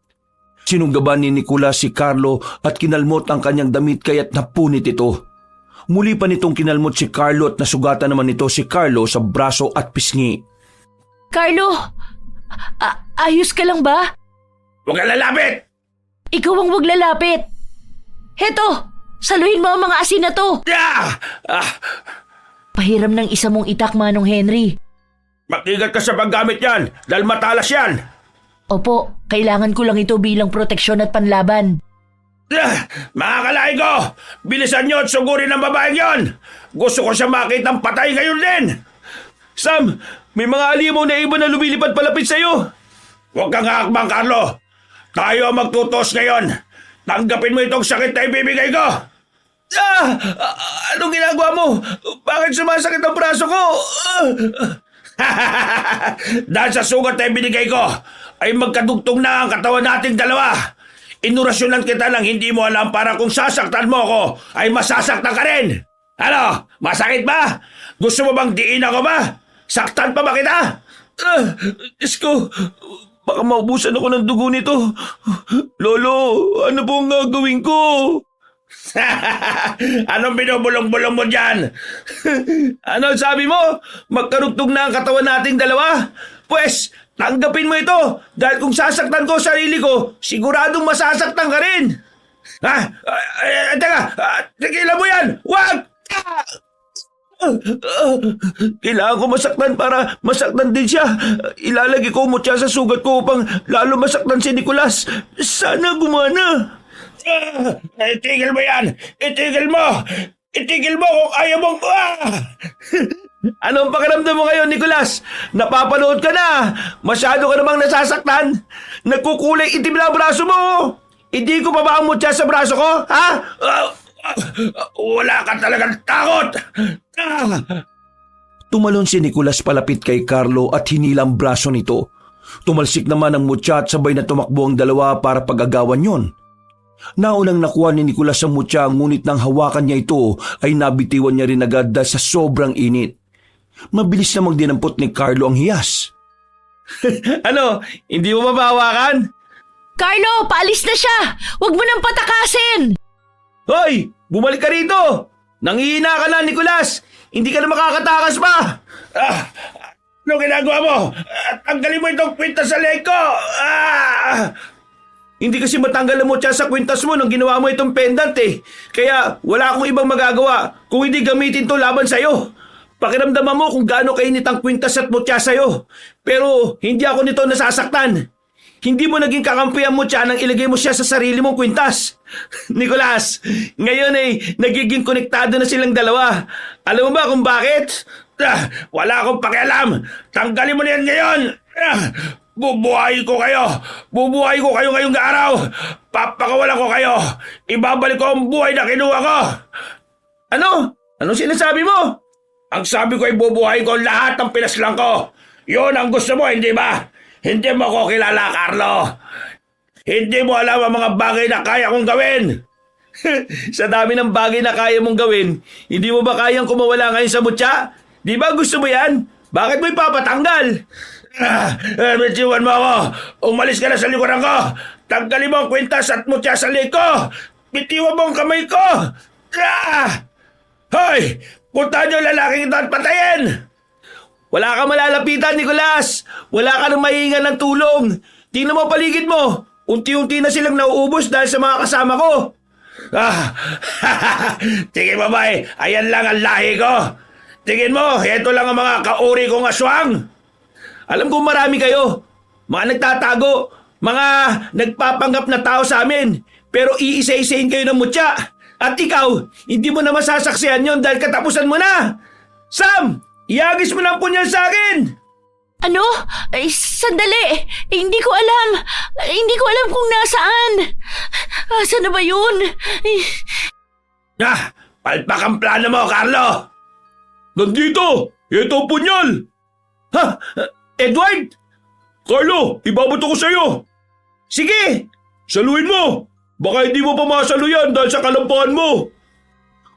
Sinunggaban ni Nicolas si Carlo at kinalmot ang kanyang damit kaya't napunit ito. Muli pa nitong kinalmot si Carlo at nasugatan naman nito si Carlo sa braso at pisngi. Carlo, ayos ka lang ba? Huwag kang lalapit! Ikaw ang wag lalapit. Heto, saluhin mo ang mga asin na to. Ah! Pahiram ng isa mong itak, Manong Henry. Mag-ingat ka sa paggamit yan dahil matalas yan! Opo, kailangan ko lang ito bilang proteksyon at panlaban. Mga kalahi ko! Bilisan nyo at sugurin ang babaeng yon! Gusto ko siya makitang patay ngayon din! Sam, may mga alimaw na iba na lumilipad palapit sa'yo. Huwag kang hakbang, Carlo! Tayo ang magtutos ngayon! Tanggapin mo itong sakit na ibibigay ko! Anong ginagawa mo? Bakit sumasakit ang braso ko? Dahil sa sugat na ibinigay ko, ay magkadugtong na ang katawan nating dalawa. Inurasyonan kita ng hindi mo alam para kung sasaktan mo ako, ay masasaktan ka rin. Ano? Masakit ba? Gusto mo bang diin ako ba? Saktan pa ba kita? Diyos ko, baka maubusan ako ng dugo nito. Lolo, ano pong gagawin ko? Anong binubulong-bulong mo dyan? Ano sabi mo? Magkarugtog na ang katawan nating dalawa? Pwes, tanggapin mo ito dahil kung sasaktan ko sarili ko, siguradong masasaktan ka rin. Teka, tigilan mo yan! Wag! Kailangan ko masaktan para masaktan din siya. Ilalagay ko mutya sa sugat ko upang lalo masaktan si Nicolas. Sana gumana. Itigil mo yan! Itigil mo! Itigil mo kung ayaw mong... Anong pakiramdam mo ngayon, Nicolas? Napapanood ka na. Masyado ka namang nasasaktan. Nagkukulay itim na ang braso mo. Hindi ko pa ba ang mutya sa braso ko? Ha? Wala ka talagang takot! Tumalon si Nicolas palapit kay Carlo at hinilang braso nito. Tumalsik naman ang mutya at sabay na tumakbo ang dalawa para pag-agawan yon. Naunang nakuha ni Nicolas ang mutya ngunit nang hawakan niya ito ay nabitiwan niya rin agad dahil sa sobrang init. Mabilis namang dinampot ni Carlo ang hiyas. Ano? Hindi mo mabahawakan? Carlo, paalis na siya! Huwag mo nang patakasin! Hoy! Bumalik ka rito! Nangihina ka na, Nicolas! Hindi ka na makakatakas pa! Ano ginagawa mo? Tanggalin mo itong kwintas sa leg ko! Hindi kasi matanggal mo siya sa kwintas mo nung ginawa mo itong pendant eh. Kaya wala akong ibang magagawa kung hindi gamitin to laban sa'yo. Pakiramdaman mo kung gaano kainit ang kwintas at mutya sa'yo. Pero hindi ako nito nasasaktan. Hindi mo naging kakampi ang mutya nang ilagay mo siya sa sarili mong kwintas. Nicolas, ngayon ay nagiging konektado na silang dalawa. Alam mo ba kung bakit? Wala akong pakialam! Tanggalin mo na yan ngayon! Bubuhay ko kayo! Bubuhay ko kayo ngayong araw! Papakawalan ko kayo! Ibabalik ko ang buhay na kinuha ko! Ano? Anong sinasabi mo? Ang sabi ko ay bubuhay ko lahat ng pinaslang ko! Yun ang gusto mo, hindi ba? Hindi mo ko kilala, Carlo! Hindi mo alam ang mga bagay na kaya kong gawin! Sa dami ng bagay na kaya mong gawin, hindi mo ba kayang kumawala ngayon sa mutya? Di ba gusto mo yan? Bakit mo ipapatanggal? Bitiwan mo ako! Umalis ka na sa likuran ko! Tanggalin mo ang kwintas at mutya sa leg ko! Bitiwan mo ang kamay ko! Hoy! Puntahan niyo ang lalaking ito at patayin! Wala kang malalapitan, Nicolas! Wala ka nang mahihingan ng tulong! Tingnan mo paligid mo! Unti-unti na silang nauubos dahil sa mga kasama ko! Tingin mo ba ayan lang ang lahi ko? Tingin mo, heto lang ang mga kauri kong aswang? Alam kong marami kayo. Mga nagtatago. Mga nagpapanggap na tao sa amin. Pero iisa-isahin kayo ng mutya. At ikaw, hindi mo na masasaksihan yon dahil katapusan mo na. Sam! Iagis mo ng punyal sa akin! Ano? Ay, sandali! Hindi ko alam! Hindi ko alam kung nasaan! Saan na ba yun? Palpak ang plano mo, Carlo! Nandito! Ito ang punyal! Ha? Edward? Carlo, ibabato ko sa'yo! Sige! Saluhin mo! Baka hindi mo pa masaluyan dahil sa kalampahan mo!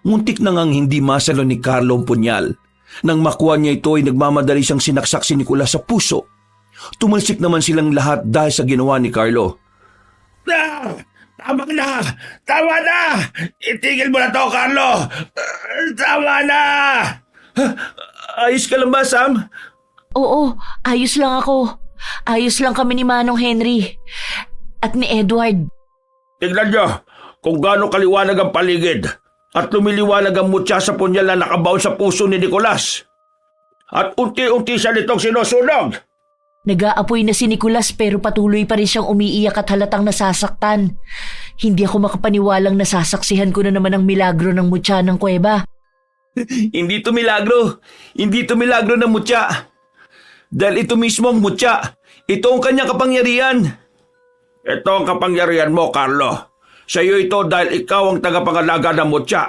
Muntik na ngang hindi masalo ni Carlo ang punyal. Nang makuha niya ito ay nagmamadali siyang sinaksak si Nicolas sa puso. Tumalsik naman silang lahat dahil sa ginawa ni Carlo. Tama na! Tama na! Itigil mo na to, Carlo! Tama na! Ayos ka lang ba, Sam? Oo, ayos lang ako. Ayos lang kami ni Manong Henry. At ni Edward. Tignan nyo kung gaano kaliwanag ang paligid at lumiliwanag ang mutya sa punyal na nakabaon sa puso ni Nicolas. At unti-unti siya nitong sinusunog. Nag-aapoy na si Nicolas pero patuloy pa rin siyang umiiyak at halatang nasasaktan. Hindi ako makapaniwalang nasasaksihan ko na naman ang milagro ng mutya ng kuweba. Hindi to milagro. Hindi to milagro ng mutya. Dahil ito mismo ang mutya. Ito ang kanyang kapangyarihan. Ito ang kapangyarihan mo, Carlo. Sa iyo ito dahil ikaw ang tagapangalaga ng mutya.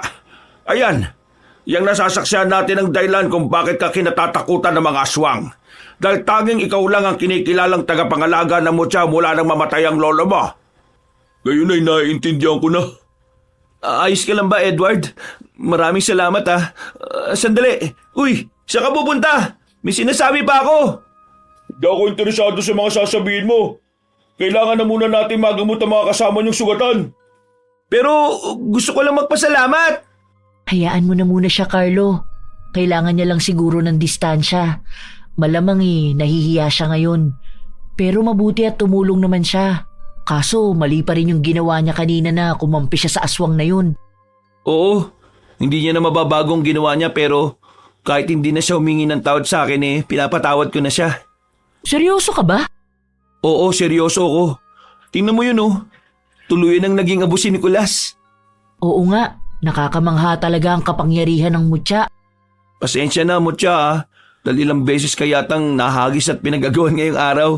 Ayan, yang nasasaksihan natin ang dahilan kung bakit ka kinatatakutan ng mga aswang. Dahil tanging ikaw lang ang kinikilalang tagapangalaga ng mutya mula nang mamatay ang lolo mo. Ngayon ay naiintindihan ko na. Ayos ka lang ba, Edward? Maraming salamat, sandali. Uy, saan ka pupunta? May sinasabi pa ako. Hindi ako interesado sa mga sasabihin mo. Kailangan na muna natin magamot ang mga kasama niyong sugatan. Pero gusto ko lang magpasalamat. Hayaan mo na muna siya, Carlo. Kailangan niya lang siguro ng distansya. Malamang nahihiya siya ngayon. Pero mabuti at tumulong naman siya. Kaso mali pa rin yung ginawa niya kanina na kumampi siya sa aswang na yun. Oo, hindi niya na mababagong ginawa niya pero kahit hindi na siya humingi ng tawad sa akin pinapatawad ko na siya. Seryoso ka ba? Oo, seryoso ako. Tingnan mo yun Tuluyan ang naging abo si Nicolas. Oo nga, nakakamangha talaga ang kapangyarihan ng mutya. Pasensya na, Mutya dahil ilang beses ka yatang nahagis at pinagagawan ngayong araw.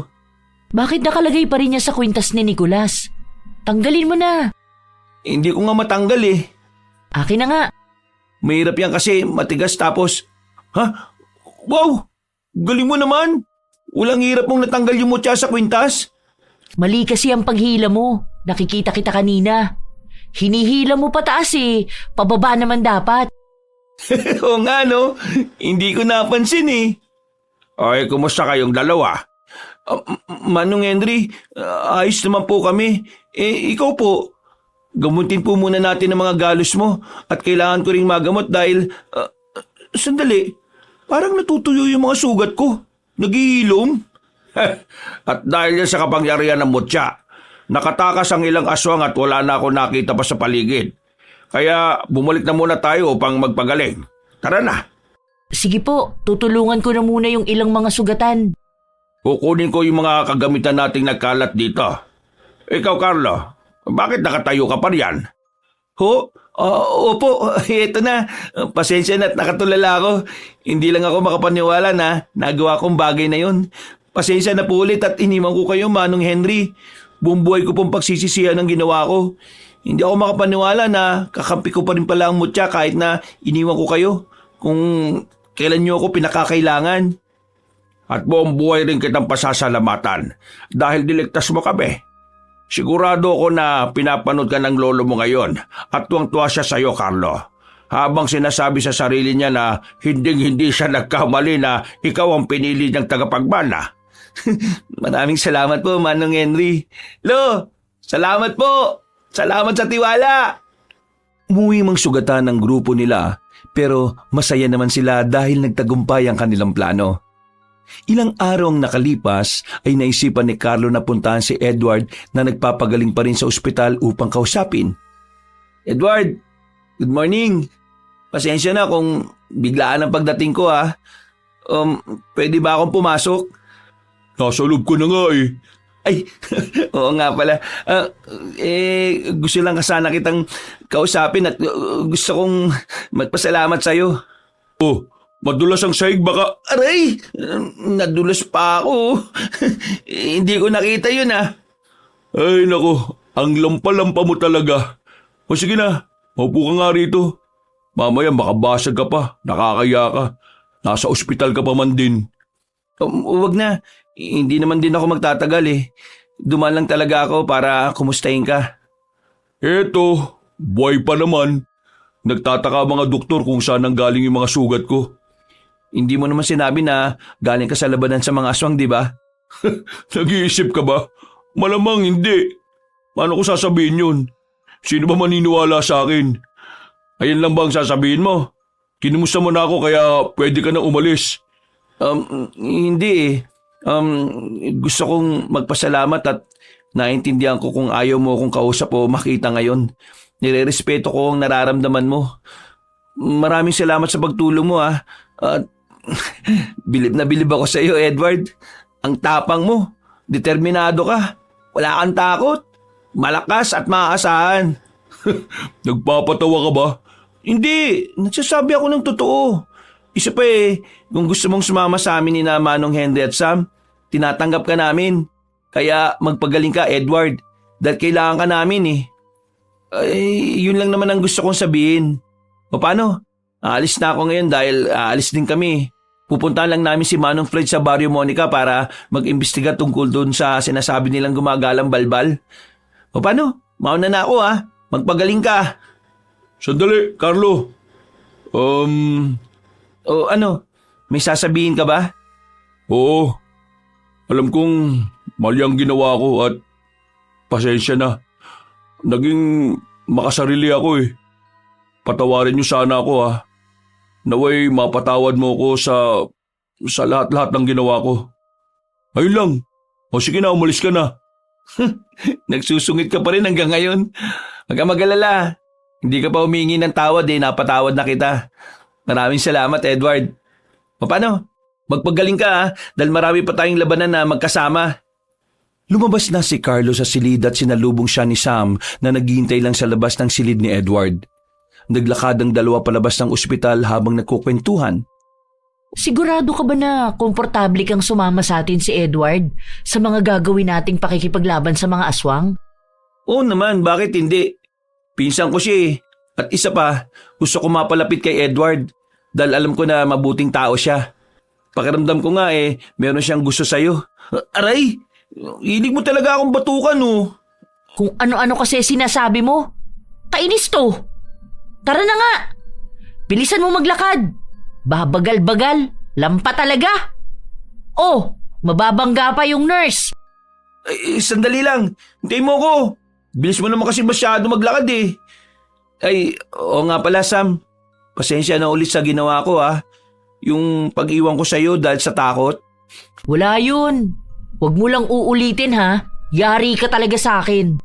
Bakit nakalagay pa rin niya sa kwintas ni Nicolas? Tanggalin mo na. Hindi ko nga matanggal Akin na nga. Mahirap yan kasi matigas tapos... Ha? Wow! Galing mo naman! Walang hirap mong natanggal yung mutya sa kwintas. Mali kasi ang paghila mo. Nakikita kita kanina. Hinihila mo pataas Pababa naman dapat. Oo nga hindi ko napansin Ay, kumusta kayong dalawa? Manong Henry, ayos naman po kami. Ikaw po, gamutin po muna natin ang mga galos mo at kailangan ko ring magamot dahil... sandali, parang natutuyo yung mga sugat ko. Naghihilom. At dahil yan sa kapangyarihan ng mutya, nakatakas ang ilang aswang at wala na ako nakita pa sa paligid. Kaya bumalik na muna tayo upang magpagaling. Tara na. Sige po, tutulungan ko na muna yung ilang mga sugatan. Kukunin ko yung mga kagamitan nating nagkalat dito. Ikaw, Carlo, bakit nakatayo ka pa riyan? Opo, eto na. Pasensya na at nakatulala ako. Hindi lang ako makapaniwala na nagawa kong bagay na yun. Pasensya na po ulit at iniwan ko kayo, Manong Henry. Buong buhay ko pong pagsisisihan ang ginawa ko. Hindi ako makapaniwala na kakampi ko pa rin pala ang mutya kahit na iniwan ko kayo kung kailan niyo ako pinakakailangan. At buong buhay rin kitang pasasalamatan dahil diligtas mo kami. Sigurado ako na pinapanood ka ng lolo mo ngayon at tuwang-tuwa siya sa iyo, Carlo. Habang sinasabi sa sarili niya na hindi siya nagkamali na ikaw ang pinili niyang tagapagmana. Maraming salamat po, Manong Henry. Lo, salamat po! Salamat sa tiwala! Umuwi mang sugatan ng grupo nila pero masaya naman sila dahil nagtagumpay ang kanilang plano. Ilang araw ang nakalipas ay naisipan ni Carlo na puntahan si Edward na nagpapagaling pa rin sa ospital upang kausapin. Edward, good morning. Pasensya na kung biglaan ang pagdating ko pwede ba akong pumasok? Nasa loob ko na nga Ay, oo nga pala. Gusto lang sana kitang kausapin at gusto kong magpasalamat sa'yo. Oh, madulas ang sahig baka... Aray! Nadulas pa ako. Hindi ko nakita yun Ay nako, ang lampa-lampa mo talaga. O sige na, maupo ka nga rito. Mamaya makabasag ka pa, nakakaya ka. Nasa ospital ka pa man din. Huwag na. Hindi naman din ako magtatagal Dumaan lang talaga ako para kumustahin ka. Eto, buhay pa naman. Nagtataka ang mga doktor kung saan ang galing yung mga sugat ko. Hindi mo naman sinabi na galing ka sa labanan sa mga aswang, di ba? Nag-iisip ka ba? Malamang hindi. Paano ko sasabihin yun? Sino ba maniniwala sa akin? Ayan lang bang sasabihin mo? Kinumusta mo na ako kaya pwede ka na umalis. Hindi eh. Gusto kong magpasalamat at naintindihan ko kung ayaw mo akong kausap o makita ngayon. Nirerespeto ko ang nararamdaman mo. Maraming salamat sa pagtulong mo ah. At bilib na bilib ako sa iyo, Edward. Ang tapang mo. Determinado ka. Wala kang takot. Malakas at maaasahan. Nagpapatawa ka ba? Hindi. Nagsasabi ako ng totoo. Isa pa eh, kung gusto mong sumama sa amin ni na Manong Henry at Sam, tinatanggap ka namin. Kaya magpagaling ka, Edward. Dahil kailangan ka namin eh. Ay, yun lang naman ang gusto kong sabihin. O paano? Aalis na ako ngayon dahil aalis din kami. Pupuntahan lang namin si Manong Fred sa Barrio Monica para mag-imbestiga tungkol doon sa sinasabi nilang gumagalang balbal. O paano? Mauna na ako ha. Magpagaling ka. Sandali, Carlo. O ano? May sasabihin ka ba? Oo. Alam kong mali ang ginawa ko at pasensya na. Naging makasarili ako eh. Patawarin niyo sana ako ha. Naway mapatawad mo ko sa lahat-lahat ng ginawa ko. Ayun lang. O sige na, umalis ka na. Nagsusungit ka pa rin hanggang ngayon. Huwag kang mag-alala. Hindi ka pa humingi ng tawad eh, napatawad na kita. Maraming salamat, Edward. O paano? Magpagaling ka ha, dahil marami pa tayong labanan na magkasama. Lumabas na si Carlo sa silid at sinalubong siya ni Sam na naghihintay lang sa labas ng silid ni Edward. Naglakad ang dalawa palabas ng ospital habang nagkukwentuhan. Sigurado ka ba na komportable kang sumama sa atin si Edward sa mga gagawin nating pakikipaglaban sa mga aswang? Oo naman, bakit hindi? Pinsan ko siya eh. At isa pa, gusto ko mapalapit kay Edward dahil alam ko na mabuting tao siya. Pakiramdam ko nga eh, meron siyang gusto sa'yo. Aray! Hilig mo talaga akong batukan oh. Kung ano-ano kasi sinasabi mo. Kainis to. Tara na nga. Bilisan mo maglakad. Babagal-bagal. Lampa talaga. Oh, mababangga pa yung nurse. Ay, sandali lang. Hintayin mo ko. Bilis mo naman kasi masyado maglakad eh. Ay, oo nga pala Sam. Pasensya na ulit sa ginawa ko ha. Yung pag-iwan ko sa'yo dahil sa takot. Wala yun. Huwag mo lang uulitin ha. Yari ka talaga sa akin.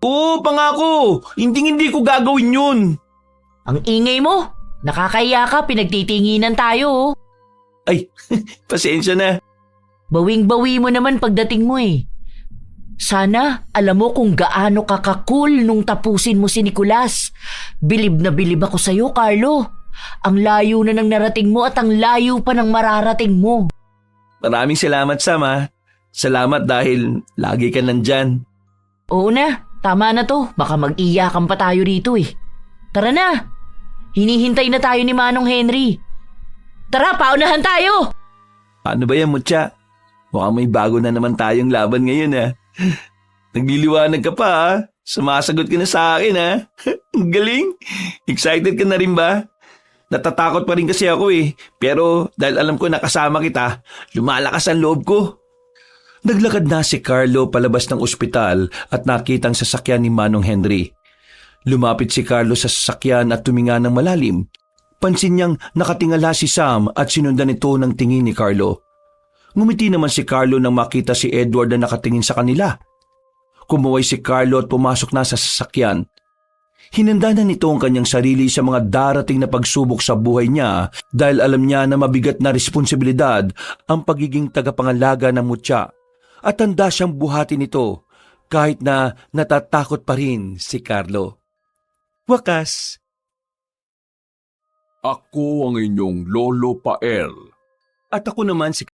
Oo, pangako. Hindi ko gagawin yun. Ang ingay mo. Nakakaya ka, pinagtitinginan tayo oh. Ay, pasensya na. Bawing-bawi mo naman pagdating mo eh. Sana alam mo kung gaano ka kakul nung tapusin mo si Nicolas. Bilib na bilib ako sa'yo, Carlo. Ang layo na ng narating mo at ang layo pa ng mararating mo. Maraming salamat Sam ha. Salamat dahil lagi ka nandyan. Oo na, tama na to. Baka mag-iyakan pa tayo rito eh. Tara na. Hinihintay na tayo ni Manong Henry. Tara, paunahan tayo! Paano ba yan, Mutya? Mukhang may bago na naman tayong laban ngayon ha. Nagliliwanag ka pa ha. Sumasagot ka na sa akin ha. Ang galing. Excited ka na rin ba? Natatakot pa rin kasi ako eh. Pero dahil alam ko nakasama kita, lumalakas ang loob ko. Naglakad na si Carlo palabas ng ospital at nakitang sasakyan ni Manong Henry. Lumapit si Carlo sa sasakyan at tuminga ng malalim. Pansin niyang nakatingala si Sam at sinundan ito ng tingin ni Carlo. Ngumiti naman si Carlo nang makita si Edward na nakatingin sa kanila. Kumuway si Carlo at pumasok na sa sasakyan. Hinanda na nito ang kanyang sarili sa mga darating na pagsubok sa buhay niya dahil alam niya na mabigat na responsibilidad ang pagiging tagapangalaga ng Mutya at handa siyang buhatin ito kahit na natatakot pa rin si Carlo. Wakas. Ako ang inyong Lolo Pael. At ako naman si